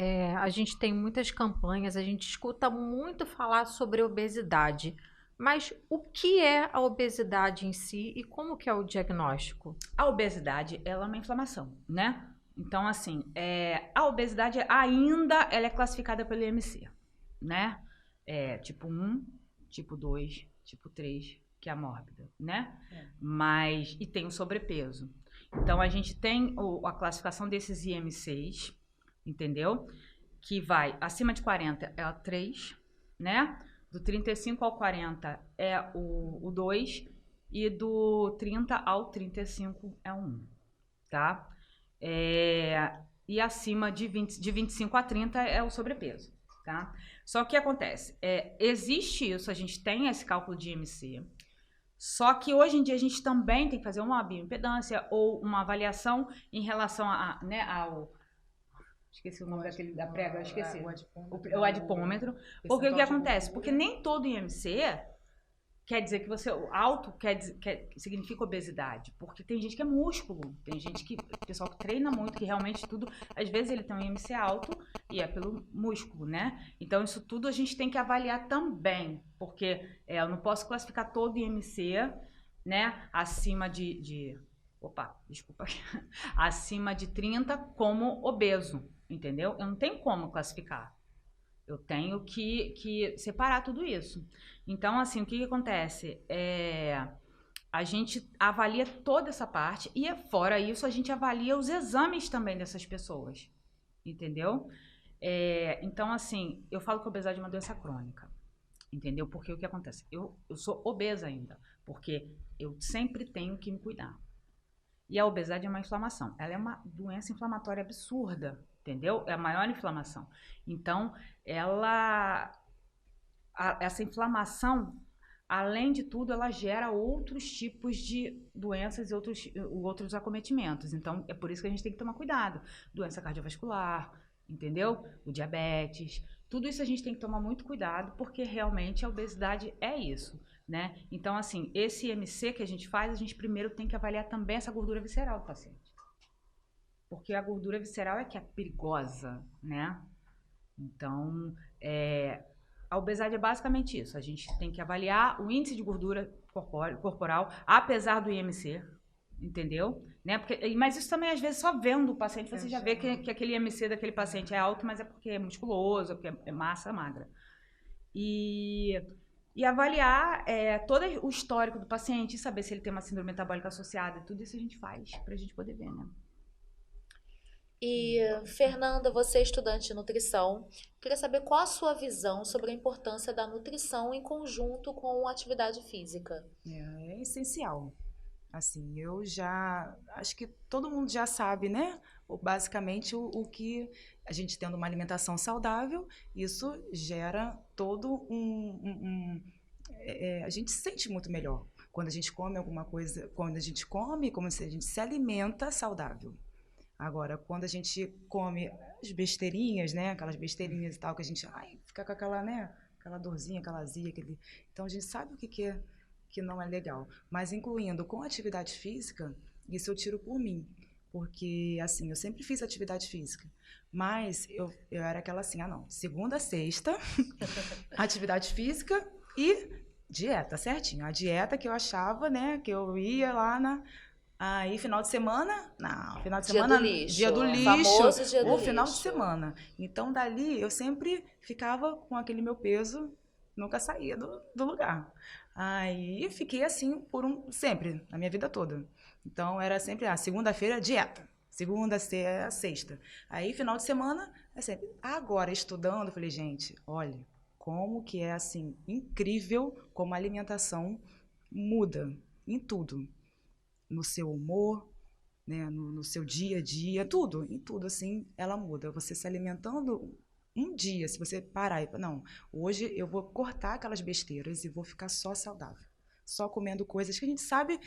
a gente tem muitas campanhas, a gente escuta muito falar sobre obesidade, mas o que é a obesidade em si e como que é o diagnóstico? A obesidade, ela é uma inflamação, né? Então, assim, a obesidade ainda ela é classificada pelo IMC, né? Tipo 1, tipo 2, tipo 3, que é a mórbida, né? E tem o sobrepeso. Então, a gente tem a classificação desses IMCs, entendeu? Que vai acima de 40 é a 3, né? Do 35 ao 40 é o 2 e do 30 ao 35 é o 1, tá? E acima de 25 a 30 é o sobrepeso, tá? Só que o que acontece? Existe isso, a gente tem esse cálculo de IMC, só que hoje em dia a gente também tem que fazer uma bioimpedância ou uma avaliação em relação né, ao... Esqueci o nome da prega, eu esqueci. O adipômetro. Porque o que acontece? Porque nem todo IMC quer dizer que você... Alto significa obesidade. Porque tem gente que é músculo. Tem gente que... O pessoal que treina muito, que realmente tudo... Às vezes ele tem um IMC alto e é pelo músculo, né? Então isso tudo a gente tem que avaliar também. Porque eu não posso classificar todo IMC, né? Acima acima de 30 como obeso. Entendeu? Eu não tenho como classificar. Eu tenho que separar tudo isso. Então, assim, o que acontece? A gente avalia toda essa parte e, fora isso, a gente avalia os exames também dessas pessoas. Entendeu? Então, assim, eu falo que a obesidade é uma doença crônica. Entendeu? Porque o que acontece? Eu sou obesa ainda, porque eu sempre tenho que me cuidar. E a obesidade é uma inflamação. Ela é uma doença inflamatória absurda. Entendeu? É a maior inflamação. Então, essa inflamação, além de tudo, ela gera outros tipos de doenças e outros acometimentos. Então, é por isso que a gente tem que tomar cuidado. Doença cardiovascular, entendeu? O diabetes. Tudo isso a gente tem que tomar muito cuidado, porque realmente a obesidade é isso, né? Então, assim, esse IMC que a gente faz, a gente primeiro tem que avaliar também essa gordura visceral do paciente. Porque a gordura visceral é que é perigosa, né? Então, a obesidade é basicamente isso. A gente tem que avaliar o índice de gordura corporal, apesar do IMC, entendeu? Né? Mas isso também, às vezes, só vendo o paciente, você já vê que aquele IMC daquele paciente é alto, mas é porque é musculoso, porque é massa magra. E avaliar todo o histórico do paciente, saber se ele tem uma síndrome metabólica associada, tudo isso a gente faz pra gente poder ver, né? E, Fernanda, você é estudante de nutrição, queria saber qual a sua visão sobre a importância da nutrição em conjunto com a atividade física. É essencial. Assim, acho que todo mundo já sabe, né? Basicamente o que a gente tendo uma alimentação saudável, isso gera todo a gente se sente muito melhor quando a gente come alguma coisa, quando a gente come, como se a gente se alimenta saudável. Agora, quando a gente come as besteirinhas, né? Aquelas besteirinhas e tal, que a gente fica com aquela, né? Aquela dorzinha, aquela azia. Então, a gente sabe o que não é legal. Mas, incluindo com atividade física, isso eu tiro por mim. Porque, assim, eu sempre fiz atividade física. Mas eu era aquela assim, não. Segunda a sexta, atividade física e dieta, certinho. A dieta que eu achava, né? Que eu ia lá Aí, final de semana, não, final de Dia semana, do lixo. dia do lixo, Famoso dia do ou final de lixo. semana. Então, dali, eu sempre ficava com aquele meu peso, nunca saía do lugar. Aí, fiquei assim sempre, na minha vida toda. Então, era sempre, segunda-feira, dieta. Segunda, sexta. Aí, final de semana, é sempre. Agora, estudando, eu falei, gente, olha, como que é, assim, incrível como a alimentação muda em tudo. No seu humor, né, no seu dia a dia, em tudo, assim, ela muda. Você se alimentando um dia, se você parar e não, hoje eu vou cortar aquelas besteiras e vou ficar só saudável. Só comendo coisas que a gente sabe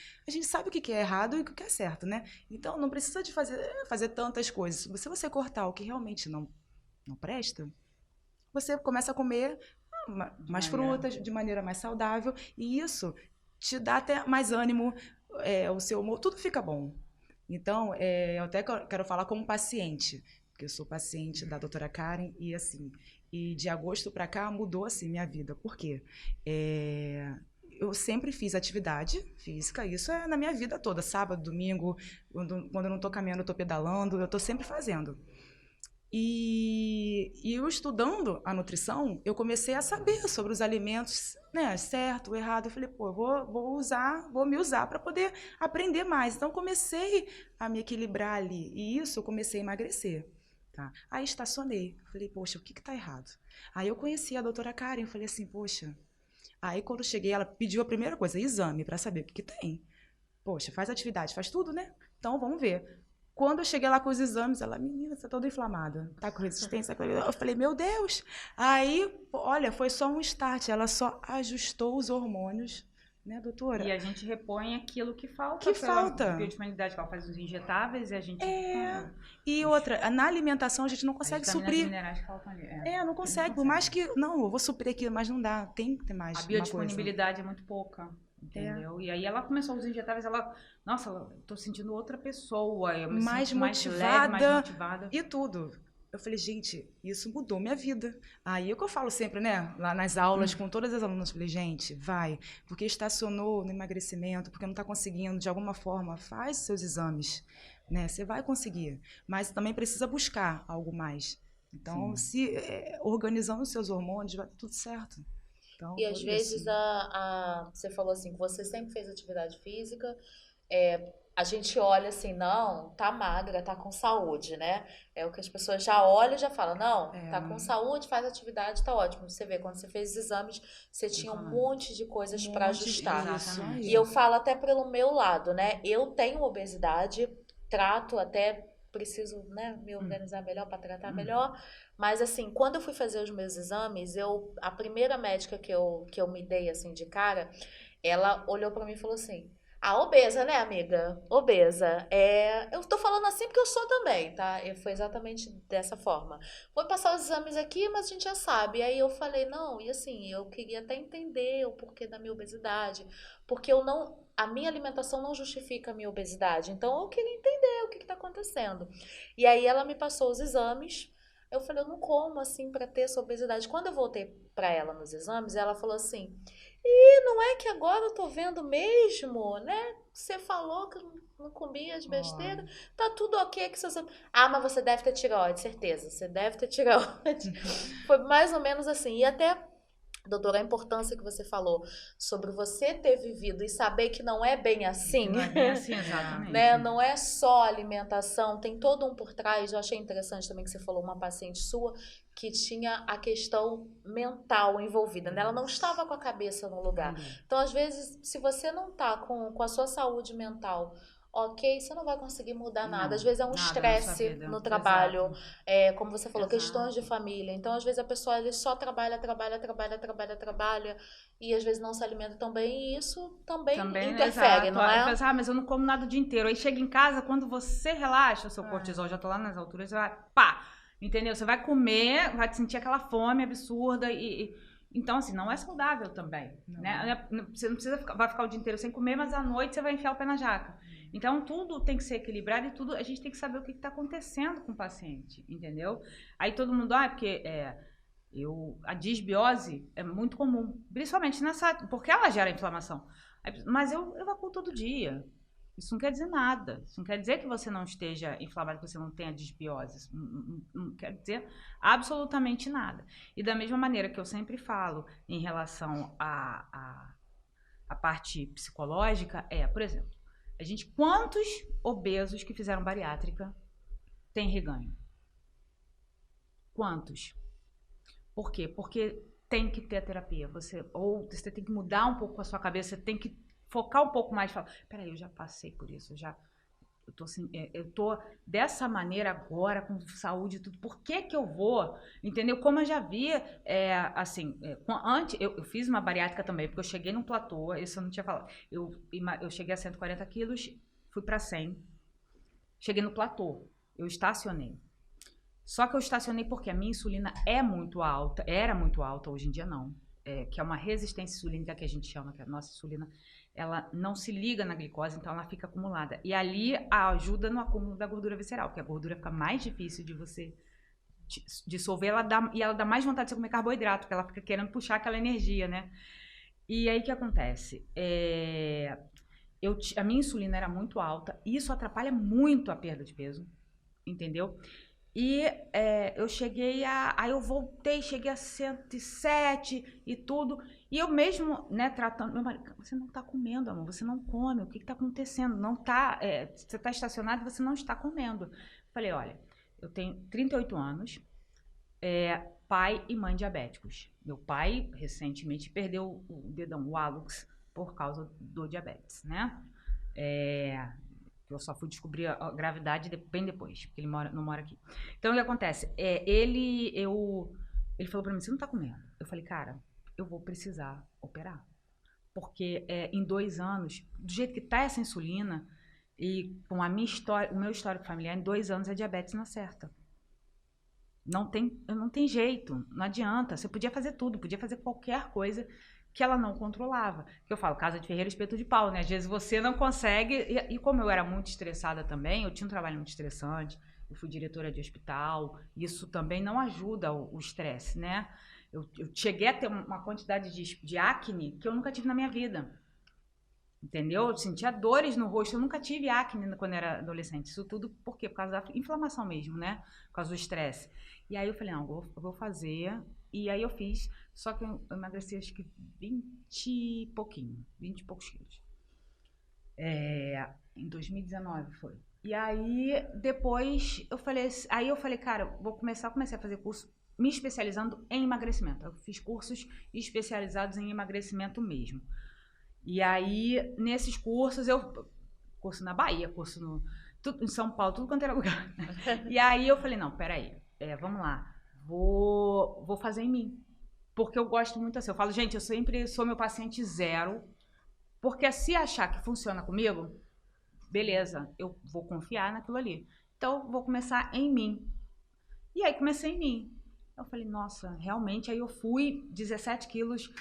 o que é errado e o que é certo, né? Então, não precisa de fazer tantas coisas. Se você cortar o que realmente não presta, você começa a comer mais frutas, de maneira mais saudável, e isso te dá até mais ânimo, o seu humor, tudo fica bom. Então, eu até quero falar como paciente, porque eu sou paciente da doutora Karen, e assim, de agosto para cá mudou assim minha vida. Por quê? Eu sempre fiz atividade física, isso é na minha vida toda, sábado, domingo, quando eu não estou caminhando, eu estou pedalando, eu estou sempre fazendo. E eu estudando a nutrição, eu comecei a saber sobre os alimentos, né, certo, errado. Eu falei, pô, vou me usar para poder aprender mais. Então, comecei a me equilibrar ali. E isso, eu comecei a emagrecer. Tá? Aí, estacionei. Falei, poxa, o que está errado? Aí, eu conheci a doutora Karen. Falei assim, poxa. Aí, quando eu cheguei, ela pediu a primeira coisa, exame, para saber o que tem. Poxa, faz atividade, faz tudo, né? Então, vamos ver. Quando eu cheguei lá com os exames, ela, menina, você tá toda inflamada, tá com resistência? Eu falei, meu Deus! Aí, olha, foi só um start, ela só ajustou os hormônios, né, doutora? E a gente repõe aquilo que falta. Que falta. Biodisponibilidade, que ela faz os injetáveis e a gente... E outra, na alimentação a gente não consegue suprir. Minerais que faltam ali. Não consegue, por mais que, não, eu vou suprir aquilo, mas não dá, tem que ter mais a biodisponibilidade é muito pouca. Entendeu? E aí ela começou a usar injetáveis, tô sentindo outra pessoa, eu me mais sinto motivada, mais leve, mais motivada. E tudo. Eu falei, gente, isso mudou minha vida. Aí é o que eu falo sempre, né, lá nas aulas com todas as alunas, eu falei, gente, vai, porque estacionou no emagrecimento, porque não está conseguindo, de alguma forma, faz seus exames, né, você vai conseguir, mas também precisa buscar algo mais. Então, organizando os seus hormônios, vai tudo certo. Então, e às vezes você falou assim, que você sempre fez atividade física, a gente olha assim, não, tá magra, tá com saúde, né? É o que as pessoas já olham e já falam, não, tá com saúde, faz atividade, tá ótimo. Você vê, quando você fez os exames, você tinha um monte de coisas para ajustar. E eu falo até pelo meu lado, né? Eu tenho obesidade, trato até... preciso, né, me organizar melhor para tratar melhor, mas assim, quando eu fui fazer os meus exames, a primeira médica que eu me dei assim de cara, ela olhou para mim e falou assim, obesa, né, amiga? Obesa. Eu tô falando assim porque eu sou também, tá? E foi exatamente dessa forma. Vou passar os exames aqui, mas a gente já sabe. E aí eu falei, não, e assim, eu queria até entender o porquê da minha obesidade, porque a minha alimentação não justifica a minha obesidade. Então, eu queria entender o que está acontecendo. E aí, ela me passou os exames. Eu falei, eu não como, assim, para ter essa obesidade. Quando eu voltei para ela nos exames, ela falou assim, não é que agora eu tô vendo mesmo, né? Você falou que não comia as besteiras. Tá tudo ok que você... mas você deve ter tireoide, certeza. Você deve ter tireoide. Foi mais ou menos assim. E até... doutora, a importância que você falou sobre você ter vivido e saber que não é bem assim. Não é bem assim, exatamente. Né? Não é só alimentação, tem todo um por trás. Eu achei interessante também que você falou, uma paciente sua que tinha a questão mental envolvida, né? Ela não estava com a cabeça no lugar. Então, às vezes, se você não está com a sua saúde mental ok, você não vai conseguir mudar nada. Às vezes é um estresse no trabalho, como você falou, questões de família. Então, às vezes a pessoa ele só trabalha e às vezes não se alimenta tão bem, e isso também interfere, não é? Mas eu não como nada o dia inteiro. Aí chega em casa, quando você relaxa, o seu cortisol já tá lá nas alturas, você vai, pá, entendeu? Você vai comer, vai sentir aquela fome absurda então, assim, não é saudável também, né? Você não precisa vai ficar o dia inteiro sem comer, mas à noite você vai enfiar o pé na jaca. Então, tudo tem que ser equilibrado e tudo a gente tem que saber o que está acontecendo com o paciente, entendeu? Aí todo mundo, porque a disbiose é muito comum, principalmente porque ela gera inflamação. Mas eu evacuo todo dia. Isso não quer dizer nada. Isso não quer dizer que você não esteja inflamado, que você não tenha disbiose. Não quer dizer absolutamente nada. E da mesma maneira que eu sempre falo em relação à parte psicológica, por exemplo, quantos obesos que fizeram bariátrica têm reganho? Quantos? Por quê? Porque tem que ter a terapia. Você tem que mudar um pouco a sua cabeça, você tem que focar um pouco mais e falar, peraí, eu já passei por isso, eu tô dessa maneira agora, com saúde e tudo, por que eu vou? Entendeu? Como eu já via, antes, eu fiz uma bariátrica também, porque eu cheguei num platô, isso eu não tinha falado, eu cheguei a 140 quilos, fui para 100, cheguei no platô, eu estacionei. Só que eu estacionei porque a minha insulina era muito alta, hoje em dia não, que é uma resistência insulínica que a gente chama, que a nossa insulina, ela não se liga na glicose, então ela fica acumulada. E ali ajuda no acúmulo da gordura visceral, porque a gordura fica mais difícil de você dissolver, ela dá mais vontade de você comer carboidrato, porque ela fica querendo puxar aquela energia, né? E aí o que acontece? A minha insulina era muito alta, e isso atrapalha muito a perda de peso, entendeu? E eu cheguei aí eu voltei, cheguei a 107 e tudo. E eu mesmo, né, tratando, meu marido, você não tá comendo, amor, você não come, o que tá acontecendo? Não tá, você tá estacionado e você não está comendo. Falei, olha, eu tenho 38 anos, pai e mãe diabéticos. Meu pai, recentemente, perdeu o dedão, o hálux, por causa do diabetes, né? Eu só fui descobrir a gravidade bem depois, porque ele não mora aqui. Então, o que acontece? Ele falou pra mim, você não tá comendo? Eu falei, cara, eu vou precisar operar. Porque em 2 anos, do jeito que tá essa insulina, e com a minha história, o meu histórico familiar, em 2 anos a diabetes não acerta. Não tem jeito, não adianta. Você podia fazer tudo, podia fazer qualquer coisa que ela não controlava. Que eu falo, casa de ferreiro, espeto de pau, né? Às vezes você não consegue, e como eu era muito estressada também, eu tinha um trabalho muito estressante, eu fui diretora de hospital, isso também não ajuda o estresse, né? Eu cheguei a ter uma quantidade de acne que eu nunca tive na minha vida. Entendeu? Eu sentia dores no rosto, eu nunca tive acne quando era adolescente. Isso tudo por quê? Por causa da inflamação mesmo, né? Por causa do estresse. E aí eu falei, não, eu vou fazer. E aí eu fiz, só que eu emagreci acho que 20 e poucos quilos. Em 2019 foi. E aí depois eu falei, cara, comecei a fazer curso me especializando em emagrecimento. Eu fiz cursos especializados em emagrecimento mesmo. E aí, nesses cursos, curso na Bahia, em São Paulo, tudo quanto era lugar. E aí eu falei, não, peraí, vamos lá, vou fazer em mim. Porque eu gosto muito assim, eu falo, gente, eu sempre sou meu paciente zero, porque se achar que funciona comigo, beleza, eu vou confiar naquilo ali. Então, vou começar em mim. E aí, comecei em mim. Eu falei, nossa, realmente, aí eu fui 17 quilos,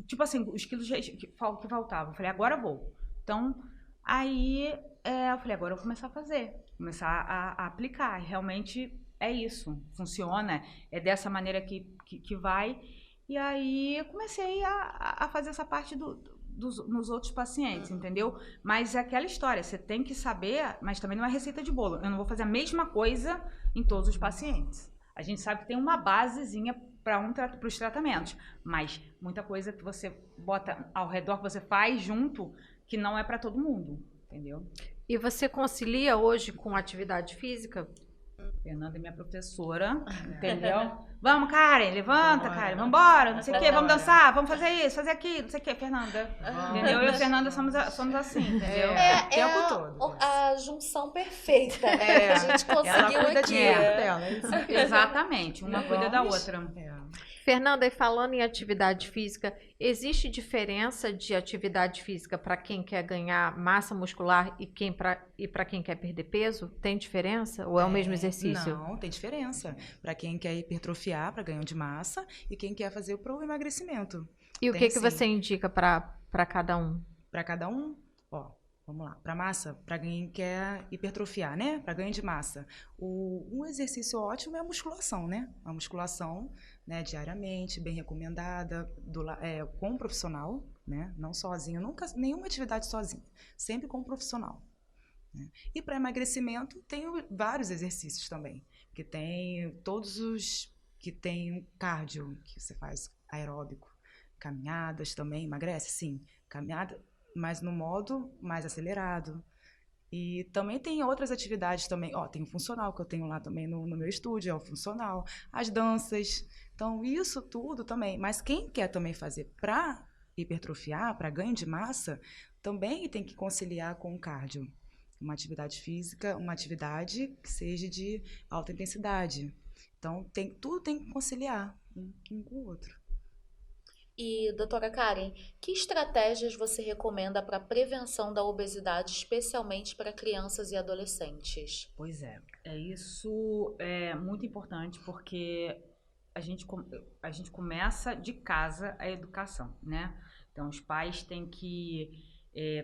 tipo assim, os quilos que faltavam. Eu falei, agora eu vou. Então, aí eu falei, agora eu vou começar a fazer. Começar a aplicar. Realmente é isso. Funciona. É dessa maneira que vai. E aí eu comecei a fazer essa parte nos outros pacientes, entendeu? Mas é aquela história, você tem que saber, mas também não é receita de bolo. Eu não vou fazer a mesma coisa em todos os pacientes. A gente sabe que tem uma basezinha para os tratamentos, mas muita coisa que você bota ao redor, que você faz junto, que não é para todo mundo, entendeu? E você concilia hoje com atividade física? Fernanda é minha professora, entendeu? Vamos, Karen, levanta, Karen, vambora, não sei o quê, vamos dançar, vamos fazer isso, fazer aquilo, não sei o quê, Fernanda. Entendeu? Eu e a Fernanda somos assim, entendeu? O tempo todo. A junção perfeita, né? Que a gente conseguiu aqui. Dela, exatamente, uma cuida da outra. Fernanda, e falando em atividade física, existe diferença de atividade física para quem quer ganhar massa muscular e para quem quer perder peso? Tem diferença ou é o mesmo exercício? Não, tem diferença. Para quem quer hipertrofiar, para ganho de massa, e quem quer fazer o emagrecimento. E o que você indica para cada um? Para cada um? Ó, vamos lá. Para massa, para quem quer hipertrofiar, né? Para ganho de massa. Um exercício ótimo é a musculação, né? A musculação, né, diariamente, bem recomendada, com um profissional, né? Não sozinho, nunca, nenhuma atividade sozinha, sempre com um profissional. Né? E para emagrecimento, tem vários exercícios também, que tem todos os que tem cardio, que você faz aeróbico, caminhadas também, emagrece, sim, caminhada, mas no modo mais acelerado. E também tem outras atividades também, tem o funcional que eu tenho lá também no meu estúdio, é o funcional, as danças, então isso tudo também. Mas quem quer também fazer para hipertrofiar, para ganho de massa, também tem que conciliar com o cardio. Uma atividade física, uma atividade que seja de alta intensidade. Então, tudo tem que conciliar um com o outro. E, doutora Karen, que estratégias você recomenda para a prevenção da obesidade, especialmente para crianças e adolescentes? Pois é, isso é muito importante porque a gente começa de casa a educação, né? Então, os pais têm que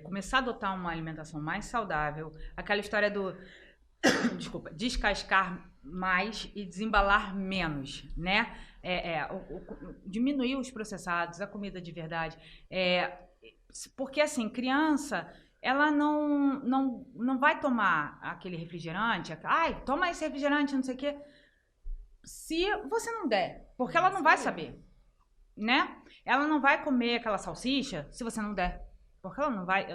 começar a adotar uma alimentação mais saudável. Aquela história do, descascar mais e desembalar menos, né? Diminuir os processados, a comida de verdade. Porque, assim, criança, ela não vai tomar aquele refrigerante, toma esse refrigerante, não sei o quê, se você não der, porque ela não vai saber, né? Ela não vai comer aquela salsicha se você não der, porque ela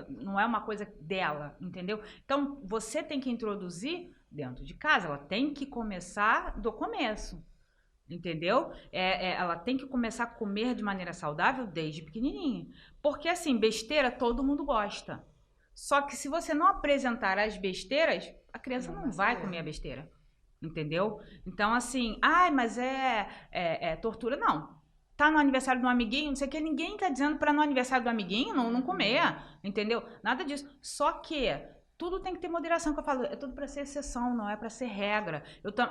não é uma coisa dela, entendeu? Então, você tem que introduzir dentro de casa, ela tem que começar do começo, entendeu? Ela tem que começar a comer de maneira saudável desde pequenininha, porque assim, besteira todo mundo gosta, só que se você não apresentar as besteiras, a criança não vai comer a besteira, entendeu? Então assim, mas é tortura, não. Tá no aniversário do amiguinho, não sei o que, ninguém tá dizendo para no aniversário do amiguinho não comer, entendeu? Nada disso. Só que tudo tem que ter moderação, que eu falo, é tudo para ser exceção, não é para ser regra.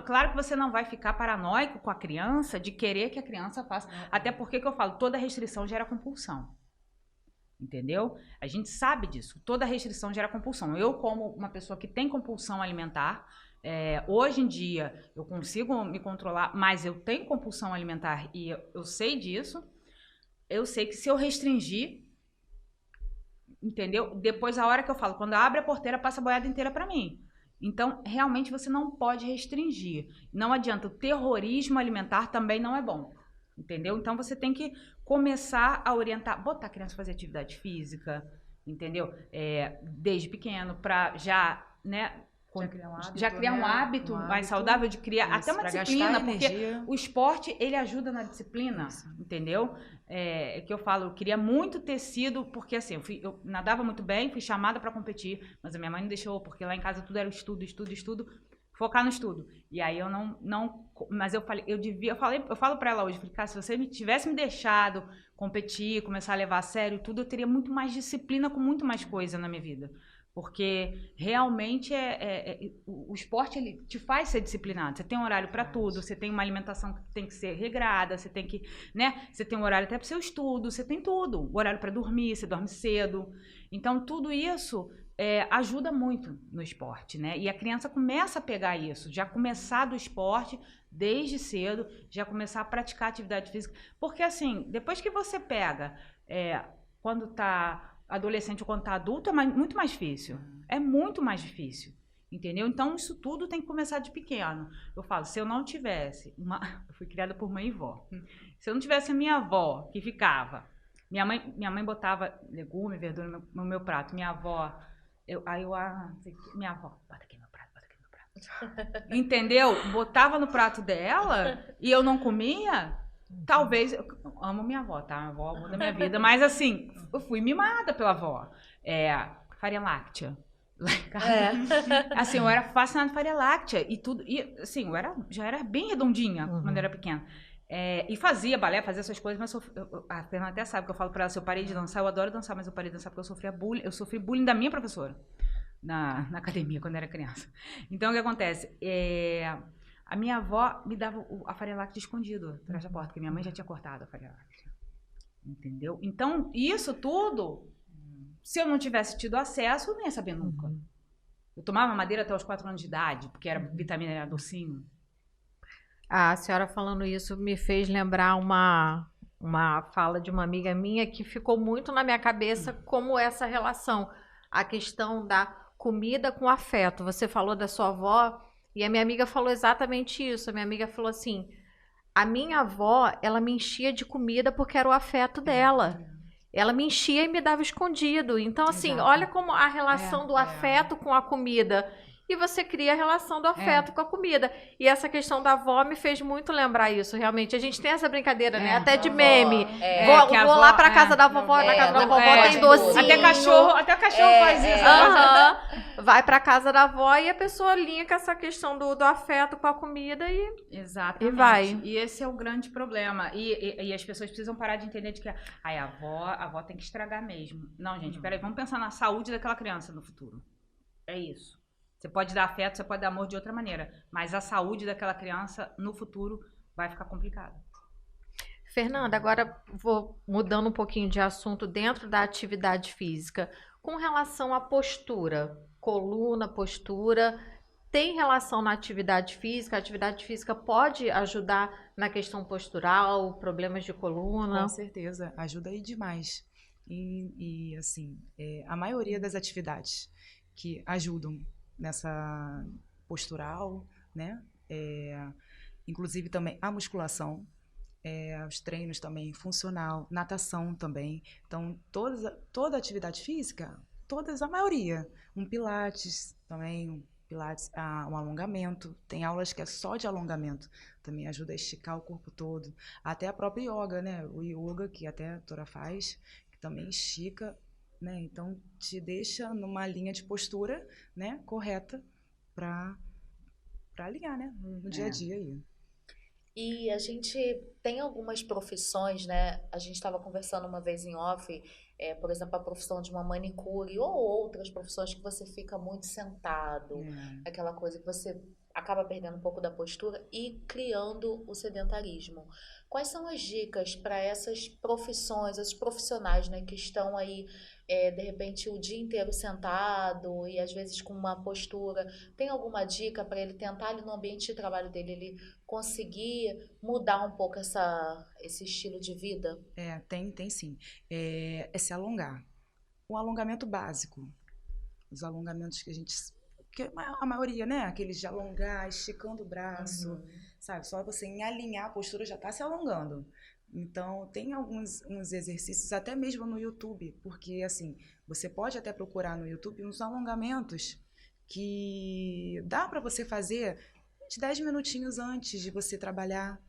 Claro que você não vai ficar paranoico com a criança de querer que a criança faça, até porque que eu falo, toda restrição gera compulsão. Entendeu? A gente sabe disso, toda restrição gera compulsão. Eu, como uma pessoa que tem compulsão alimentar, hoje em dia eu consigo me controlar, mas eu tenho compulsão alimentar e eu sei disso. Eu sei que se eu restringir, entendeu? Depois, a hora que eu falo, quando abre a porteira, passa a boiada inteira pra mim. Então, realmente, você não pode restringir. Não adianta, o terrorismo alimentar também não é bom, entendeu? Então, você tem que começar a orientar, botar a criança a fazer atividade física, entendeu? Desde pequeno, pra já, né... Já criar um hábito mais saudável, de criar isso, até uma disciplina, porque o esporte, ele ajuda na disciplina, isso. Entendeu? Que eu falo, eu queria muito ter sido, porque assim, eu nadava muito bem, fui chamada para competir, mas a minha mãe não deixou, porque lá em casa tudo era estudo, focar no estudo. E aí eu não mas eu falei, eu falo para ela hoje, cara, se você tivesse me deixado competir, começar a levar a sério tudo, eu teria muito mais disciplina com muito mais coisa na minha vida. Porque realmente o esporte, ele te faz ser disciplinado. Você tem um horário para tudo, você tem uma alimentação que tem que ser regrada, você tem que, né? Você tem um horário até para o seu estudo, você tem tudo. O horário para dormir, você dorme cedo. Então, tudo isso ajuda muito no esporte, né? E a criança começa a pegar isso, já começar do esporte desde cedo, já começar a praticar atividade física. Porque, assim, depois que você pega, quando tá adolescente ou quando tá adulto, é muito mais difícil. É muito mais difícil, entendeu? Então, isso tudo tem que começar de pequeno. Eu falo, se eu não tivesse eu fui criada por mãe e vó. Se eu não tivesse a minha avó, que ficava... Minha mãe botava legume, verdura no meu prato. Minha avó... minha avó, bota aqui no meu prato. Entendeu? Botava no prato dela e eu não comia... Talvez, eu amo minha avó, tá? Minha avó muda minha vida, mas assim, eu fui mimada pela avó. Farinha láctea. Assim, eu era fascinada por farinha láctea e tudo. E assim, já era bem redondinha quando eu era pequena. E fazia balé, fazia essas coisas, mas a Fernanda até sabe que eu falo pra ela, se eu parei de dançar, eu adoro dançar, mas eu parei de dançar porque eu sofri bullying da minha professora na academia quando eu era criança. Então, o que acontece? A minha avó me dava a farinha láctea escondido atrás da porta, porque minha mãe já tinha cortado a farinha láctea. Entendeu? Então, isso tudo, se eu não tivesse tido acesso, eu não ia saber nunca. Eu tomava madeira até os 4 anos de idade, porque era vitamina, era docinho. A senhora falando isso me fez lembrar uma uma fala de uma amiga minha que ficou muito na minha cabeça como essa relação, a questão da comida com afeto. Você falou da sua avó e a minha amiga falou exatamente isso. A minha amiga falou assim, a minha avó, ela me enchia de comida porque era o afeto dela. Ela me enchia e me dava escondido. Então, assim, Exato. olha como a relação do afeto com a comida. E você cria a relação do afeto com a comida. E essa questão da avó me fez muito lembrar isso, realmente. A gente tem essa brincadeira, né? Até de meme. Vou lá pra casa da vovó, na casa da vovó tem docinho. Até cachorro faz isso. Vai pra casa da avó e a pessoa linka essa questão do afeto com a comida e... Exatamente. E vai. E esse é o grande problema. E as pessoas precisam parar de entender de que a avó tem que estragar mesmo. Não, gente, peraí, vamos pensar na saúde daquela criança no futuro. É isso. Você pode dar afeto, você pode dar amor de outra maneira, mas a saúde daquela criança no futuro vai ficar complicada. Fernanda, agora vou mudando um pouquinho de assunto dentro da atividade física. Com relação à postura, coluna, postura, tem relação na atividade física? A atividade física pode ajudar na questão postural, problemas de coluna? Com certeza, ajuda aí demais. E assim, a maioria das atividades que ajudam nessa postural, né? Inclusive também a musculação, os treinos também, funcional, natação também. Então, toda atividade física, a maioria. Um pilates também, um alongamento. Tem aulas que é só de alongamento. Também ajuda a esticar o corpo todo. Até a própria yoga, né? O yoga, que até a doutora faz, que também estica, né? Então, te deixa numa linha de postura, né, correta para alinhar, né, no dia a dia aí. E a gente tem algumas profissões, né? A gente estava conversando uma vez em off, por exemplo, a profissão de uma manicure ou outras profissões que você fica muito sentado, aquela coisa que você acaba perdendo um pouco da postura e criando o sedentarismo. Quais são as dicas para essas profissões, esses profissionais, né, que estão aí, de repente, o dia inteiro sentado e às vezes com uma postura? Tem alguma dica para ele tentar ali no ambiente de trabalho dele, ele conseguir mudar um pouco esse estilo de vida? Tem sim. É se alongar. Um alongamento básico. Os alongamentos que a gente... Que a maioria, né? Aqueles de alongar, esticando o braço, sabe? Só você em alinhar a postura já está se alongando. Então, tem uns exercícios, até mesmo no YouTube, porque, assim, você pode até procurar no YouTube uns alongamentos que dá para você fazer de 10 minutinhos antes de você trabalhar,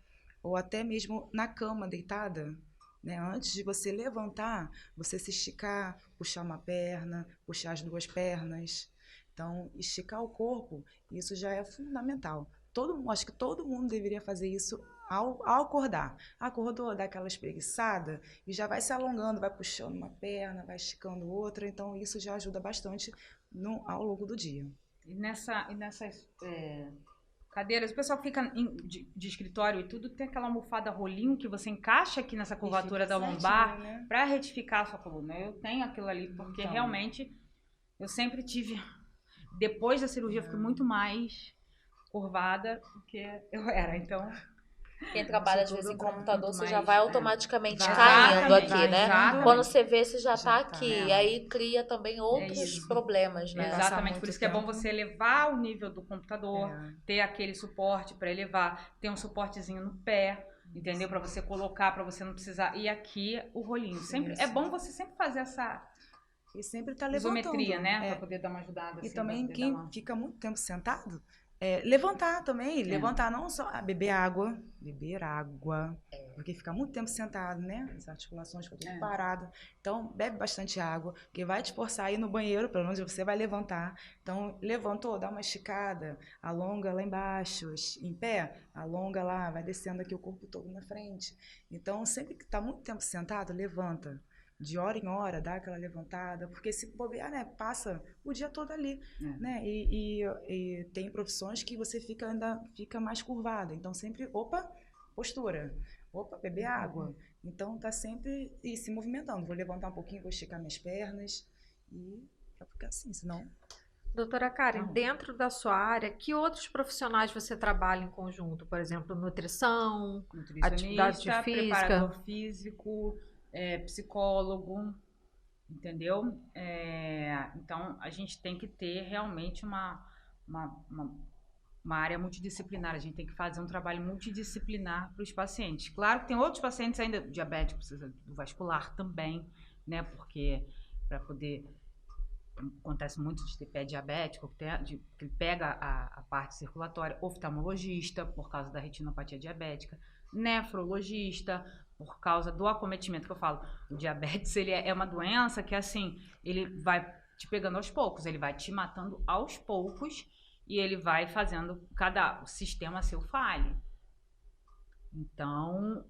ou até mesmo na cama, deitada, né? Antes de você levantar, você se esticar, puxar uma perna, puxar as duas pernas. Então, esticar o corpo, isso já é fundamental. Acho que todo mundo deveria fazer isso ao acordar. Acordou, dá aquela espreguiçada e já vai se alongando, vai puxando uma perna, vai esticando outra. Então, isso já ajuda bastante ao longo do dia. E nessas cadeiras, o pessoal fica de escritório e tudo, tem aquela almofada rolinho que você encaixa aqui nessa curvatura da lombar, né, para retificar a sua coluna. Eu tenho aquilo ali porque realmente eu sempre tive... Depois da cirurgia, eu fiquei muito mais curvada do que eu era, então... Quem trabalha, às vezes, em computador, você já vai automaticamente vai caindo aqui, né? Exatamente. Quando você vê, você já tá aqui. E aí cria também outros problemas, né? Exatamente, por isso que é bom você elevar o nível do computador, ter aquele suporte para elevar, ter um suportezinho no pé, entendeu? Para você colocar, para você não precisar... E aqui, o rolinho. Sempre, é bom você sempre fazer essa... E sempre tá levantando. Isometria, né? Para poder dar uma ajudada. E assim, também quem fica muito tempo sentado, levantar também. Levantar não só... beber água. Porque fica muito tempo sentado, né? As articulações ficam tudo paradas. Então, bebe bastante água, porque vai te forçar a ir no banheiro, pelo menos você vai levantar. Então, levantou, dá uma esticada, alonga lá embaixo, em pé, alonga lá, vai descendo aqui o corpo todo na frente. Então, sempre que tá muito tempo sentado, levanta. De hora em hora, dá aquela levantada, porque se bobear, né, passa o dia todo ali, né, e tem profissões que você ainda fica mais curvada, então sempre, postura, beber água, então tá sempre se movimentando, vou levantar um pouquinho, vou esticar minhas pernas, e pra ficar assim, senão Doutora Karen, Não. dentro da sua área, que outros profissionais você trabalha em conjunto? Por exemplo, nutrição, atividade Nutricionista, física? preparador físico, psicólogo, entendeu? Então, a gente tem que ter realmente uma área multidisciplinar. A gente tem que fazer um trabalho multidisciplinar para os pacientes. Claro que tem outros pacientes ainda diabéticos, precisa do vascular também, né? Porque para poder... Acontece muito de ter pé diabético, que ele pega a parte circulatória, oftalmologista, por causa da retinopatia diabética, nefrologista, por causa do acometimento que eu falo. O diabetes, ele é uma doença que, assim, ele vai te pegando aos poucos, ele vai te matando aos poucos e ele vai fazendo cada sistema seu falhe. Então,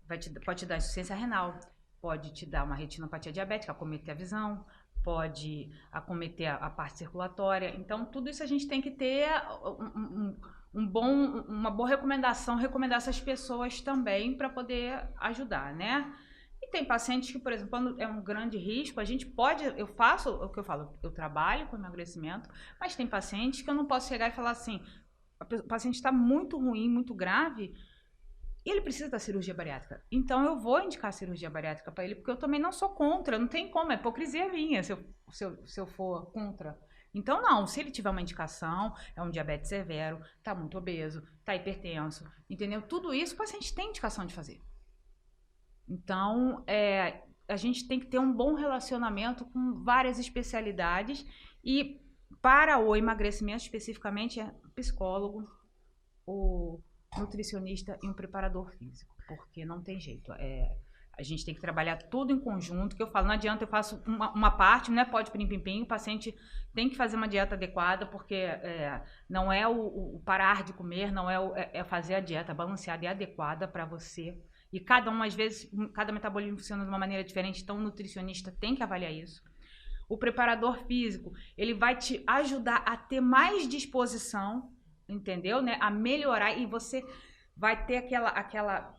pode te dar insuficiência renal, pode te dar uma retinopatia diabética, acometer a visão, pode acometer a parte circulatória. Então, tudo isso a gente tem que ter uma boa recomendação, recomendar essas pessoas também para poder ajudar, né? E tem pacientes que, por exemplo, quando é um grande risco, a gente pode, eu faço o que eu falo, eu trabalho com emagrecimento, mas tem pacientes que eu não posso chegar e falar assim, o paciente está muito ruim, muito grave, e ele precisa da cirurgia bariátrica. Então, eu vou indicar a cirurgia bariátrica para ele, porque eu também não sou contra. Não tem como, é hipocrisia minha se eu for contra. Então, não. Se ele tiver uma indicação, é um diabetes severo, está muito obeso, está hipertenso, entendeu? Tudo isso o paciente tem indicação de fazer. Então, a gente tem que ter um bom relacionamento com várias especialidades. E para o emagrecimento, especificamente, é psicólogo, o nutricionista e um preparador físico, porque não tem jeito. A gente tem que trabalhar tudo em conjunto, que eu falo, não adianta eu faço uma parte, não é pode pim-pim-pim, o paciente tem que fazer uma dieta adequada, porque não é o parar de comer, não é fazer a dieta balanceada e adequada para você. E cada um, às vezes, cada metabolismo funciona de uma maneira diferente, então o nutricionista tem que avaliar isso. O preparador físico, ele vai te ajudar a ter mais disposição, entendeu, né? A melhorar, e você vai ter aquela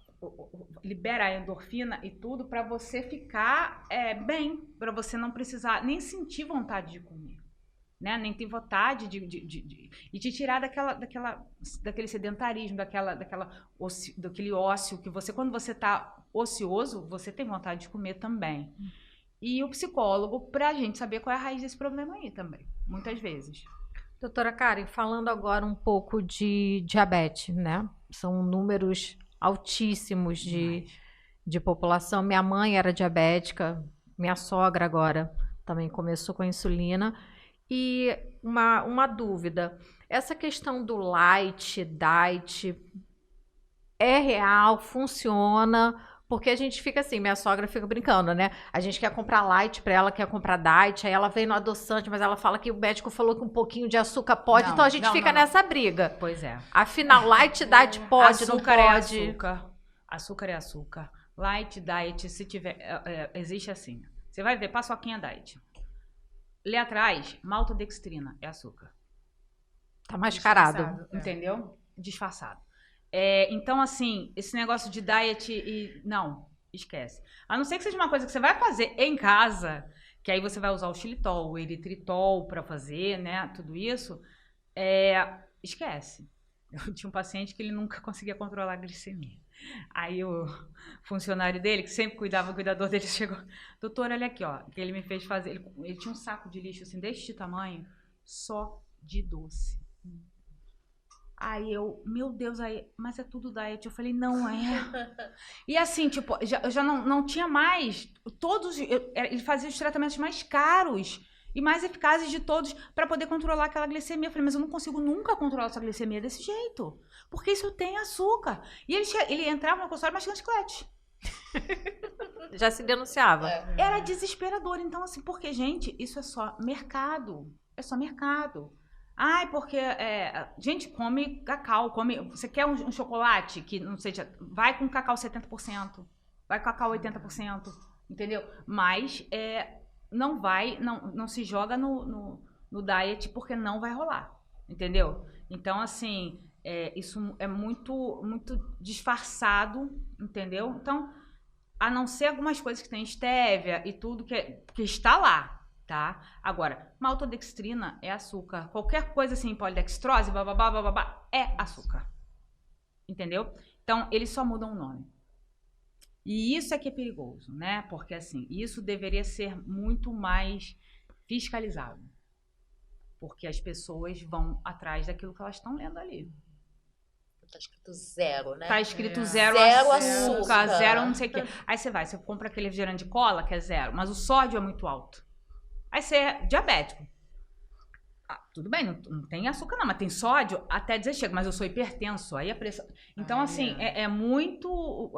libera a endorfina e tudo para você ficar bem, para você não precisar nem sentir vontade de comer, né? Nem ter vontade e te tirar daquele sedentarismo, daquele ócio que você, quando você tá ocioso, você tem vontade de comer também. E o psicólogo, pra gente saber qual é a raiz desse problema aí também, muitas vezes. Doutora Karen, falando agora um pouco de diabetes, né? São números altíssimos de população. Minha mãe era diabética, minha sogra agora também começou com insulina. E uma dúvida, essa questão do light, diet, é real, funciona? Porque a gente fica assim, minha sogra fica brincando, né? A gente quer comprar light pra ela, quer comprar diet, aí ela vem no adoçante, mas ela fala que o médico falou que um pouquinho de açúcar pode, então a gente fica nessa briga. Pois é. Afinal, light diet pode, não pode? Açúcar é açúcar. Light diet, se tiver, existe assim. Você vai ver, paçoquinha diet. Lê atrás, maltodextrina é açúcar. Tá mascarado. Entendeu? Disfarçado. Então, assim, esse negócio de diet não, esquece. A não ser que seja uma coisa que você vai fazer em casa, que aí você vai usar o xilitol, o eritritol para fazer, né, tudo isso, esquece. Eu tinha um paciente que ele nunca conseguia controlar a glicemia. Aí o funcionário dele, que sempre cuidava, o cuidador dele, chegou, doutor, olha aqui, ó, que ele me fez fazer, ele tinha um saco de lixo, assim, deste tamanho, só de doce. Aí eu, meu Deus, mas é tudo diet. Eu falei, não é. E assim, tipo, já não tinha mais. Ele fazia os tratamentos mais caros e mais eficazes de todos para poder controlar aquela glicemia. Eu falei, mas eu não consigo nunca controlar essa glicemia desse jeito. Porque isso tem açúcar. E ele entrava no consultório mastigando chiclete. Já se denunciava. Era desesperador. Então, assim, porque, gente, isso é só mercado. É só mercado. Ai, porque gente come cacau, você quer um chocolate que não seja, vai com cacau 70%, vai com cacau 80%, entendeu? Mas não se joga no diet porque não vai rolar, entendeu? Então, assim, isso é muito, muito disfarçado, entendeu? Então, a não ser algumas coisas que tem estévia e tudo que está lá, tá? Agora, maltodextrina é açúcar. Qualquer coisa assim, polidextrose, bababá, é açúcar. Entendeu? Então, eles só mudam o nome. E isso é que é perigoso, né? Porque, assim, isso deveria ser muito mais fiscalizado. Porque as pessoas vão atrás daquilo que elas estão lendo ali. Tá escrito 0, né? Tá escrito zero açúcar, zero não sei o quê. Aí você compra aquele refrigerante de cola, que é 0, mas o sódio é muito alto. Aí você é diabético. Tudo bem, não tem açúcar não, mas tem sódio, até dizer chega, mas eu sou hipertenso, aí a pressão... Então, assim, é muito...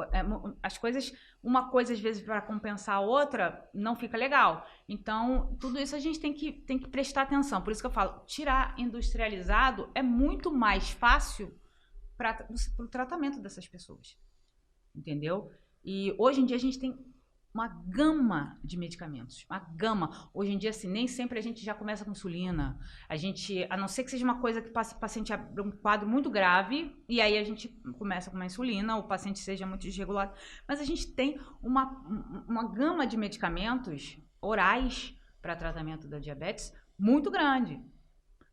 as coisas, uma coisa às vezes para compensar a outra, não fica legal. Então, tudo isso a gente tem que prestar atenção. Por isso que eu falo, tirar industrializado é muito mais fácil para o tratamento dessas pessoas. Entendeu? E hoje em dia a gente tem uma gama de medicamentos, uma gama. Hoje em dia, assim, nem sempre a gente já começa com insulina. A não ser que seja uma coisa que o paciente abra um quadro muito grave, e aí a gente começa com uma insulina, o paciente seja muito desregulado. Mas a gente tem uma gama de medicamentos orais para tratamento da diabetes muito grande.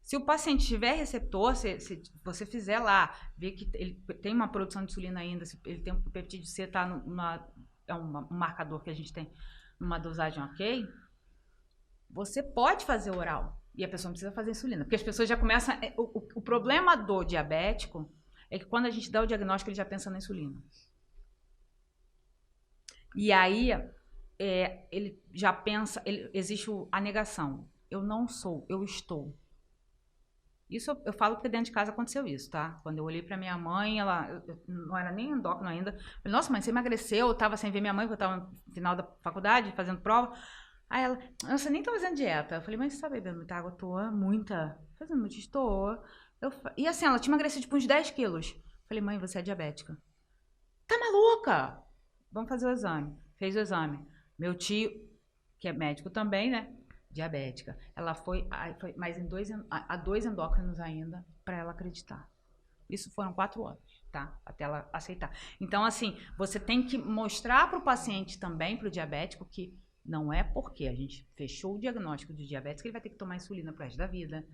Se o paciente tiver receptor, se você fizer lá, ver que ele tem uma produção de insulina ainda, se ele tem o peptídeo C, está um marcador que a gente tem numa dosagem ok, você pode fazer oral e a pessoa não precisa fazer insulina, porque as pessoas já começam... O problema do diabético é que quando a gente dá o diagnóstico, ele já pensa na insulina. E aí, ele já pensa... existe a negação. Eu não sou, eu estou. Isso eu falo porque dentro de casa aconteceu isso, tá? Quando eu olhei pra minha mãe, ela não era nem endócrino ainda. Falei, nossa, mãe, você emagreceu? Eu tava sem ver minha mãe, porque eu tava no final da faculdade, fazendo prova. Aí ela, você nem tá fazendo dieta. Eu falei, mas você tá bebendo muita água? Tô, muita. Fazendo muito, estou. E assim, ela tinha emagrecido tipo uns 10 quilos. Falei, mãe, você é diabética. Tá maluca? Vamos fazer o exame. Fez o exame. Meu tio, que é médico também, né? Diabética. Ela foi mais a 2 endócrinos ainda para ela acreditar. Isso foram 4 anos, tá? Até ela aceitar. Então, assim, você tem que mostrar para o paciente também, para o diabético, que não é porque a gente fechou o diagnóstico de diabetes que ele vai ter que tomar insulina pro resto da vida,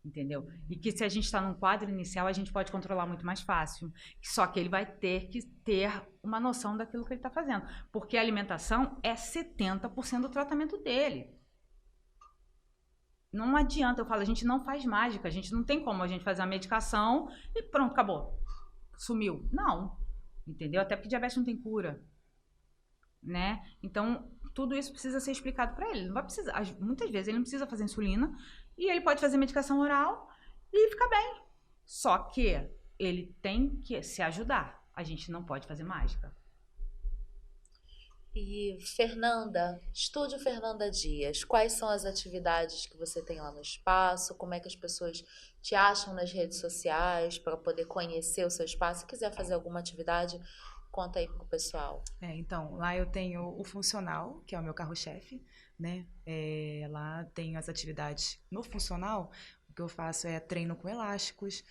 entendeu? E que se a gente está num quadro inicial, a gente pode controlar muito mais fácil. Só que ele vai ter que ter uma noção daquilo que ele está fazendo. Porque a alimentação é 70% do tratamento dele. Não adianta, eu falo, a gente não faz mágica, a gente não tem como a gente fazer a medicação e pronto, acabou, sumiu. Não, entendeu? Até porque diabetes não tem cura, né? Então, tudo isso precisa ser explicado para ele. Não vai precisar, muitas vezes ele não precisa fazer insulina e ele pode fazer medicação oral e ficar bem. Só que ele tem que se ajudar, a gente não pode fazer mágica. E Fernanda, Estúdio Fernanda Dias, quais são as atividades que você tem lá no espaço? Como é que as pessoas te acham nas redes sociais para poder conhecer o seu espaço? Se quiser fazer alguma atividade, conta aí pro pessoal. Então, lá eu tenho o funcional, que é o meu carro-chefe, né? Lá tenho as atividades no funcional. O que eu faço é treino com elásticos,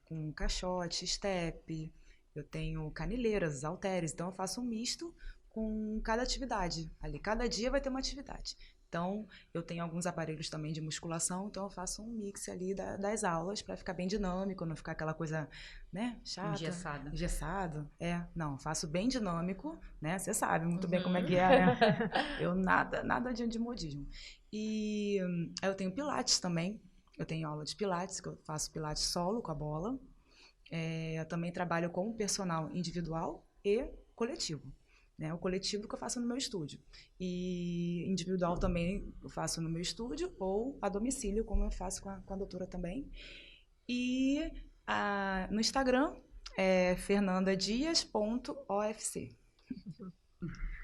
com caixote, step. Eu tenho canilheiras, halteres, então eu faço um misto com cada atividade. Ali, cada dia vai ter uma atividade. Então, eu tenho alguns aparelhos também de musculação, então eu faço um mix ali das aulas para ficar bem dinâmico, não ficar aquela coisa, né, chata. Engessado. Não, faço bem dinâmico, né? Você sabe muito bem como é que é, né? Eu nada de modismo. E eu tenho pilates também. Eu tenho aula de pilates, que eu faço pilates solo com a bola. Eu também trabalho com personal individual e coletivo, né? O coletivo que eu faço no meu estúdio. E individual também eu faço no meu estúdio ou a domicílio, como eu faço com a doutora também. E no Instagram é fernandadias.ofc.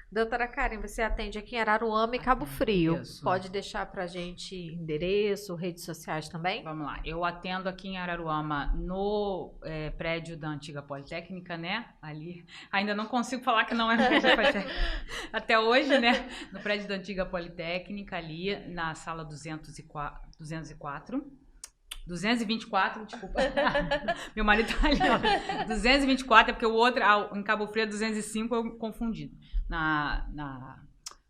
Doutora Karen, você atende aqui em Araruama e Cabo Frio. Isso. Pode deixar pra gente endereço, redes sociais também? Vamos lá. Eu atendo aqui em Araruama no prédio da antiga Politécnica, né? Ali. Ainda não consigo falar que não é prédio da Politécnica. Até hoje, né? No prédio da antiga Politécnica, ali na sala 224, desculpa. Meu marido tá ali, ó. 224 é porque o outro, em Cabo Frio, é 205, eu confundi.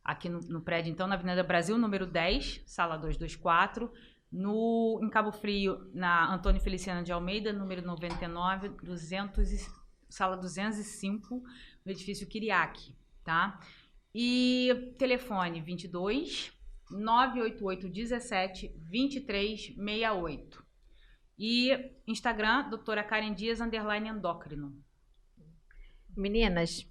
aqui no prédio, então, na Avenida Brasil, número 10, sala 224. Em Cabo Frio, na Antônio Feliciano de Almeida, número 99, sala 205, no edifício Quiriaque, tá? E telefone 22 988 17 23 68. E Instagram, doutora Karen Dias, _endócrino. Meninas,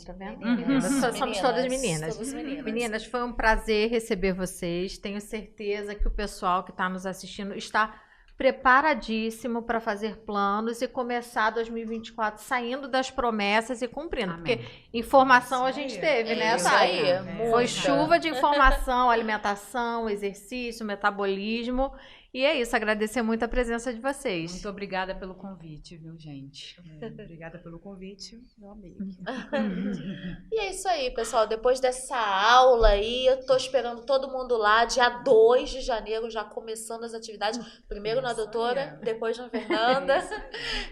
tá vendo? Meninas. Somos todas meninas. Todas meninas. Meninas, foi um prazer receber vocês. Tenho certeza que o pessoal que está nos assistindo está preparadíssimo para fazer planos e começar 2024 saindo das promessas e cumprindo. Amém. Porque informação a gente teve, né, Isso Thay? aí, Foi muita. chuva de informação, alimentação, exercício, metabolismo. E é isso, agradecer muito a presença de vocês. Muito obrigada pelo convite, viu, gente? Obrigada pelo convite, meu amigo. E é isso aí, pessoal. Depois dessa aula aí, eu tô esperando todo mundo lá, dia 2 de janeiro, já começando as atividades. Primeiro na doutora, depois na Fernanda.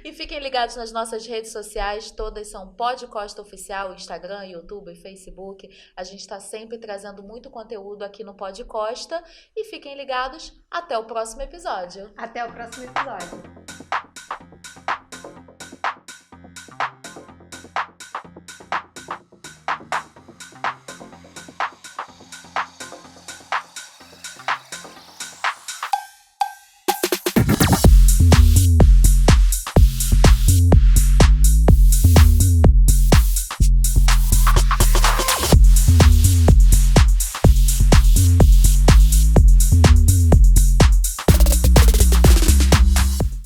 E fiquem ligados nas nossas redes sociais, todas são Pod Costa Oficial, Instagram, YouTube, Facebook. A gente tá sempre trazendo muito conteúdo aqui no Pod Costa. E fiquem ligados, até o próximo episódio. Até o próximo episódio.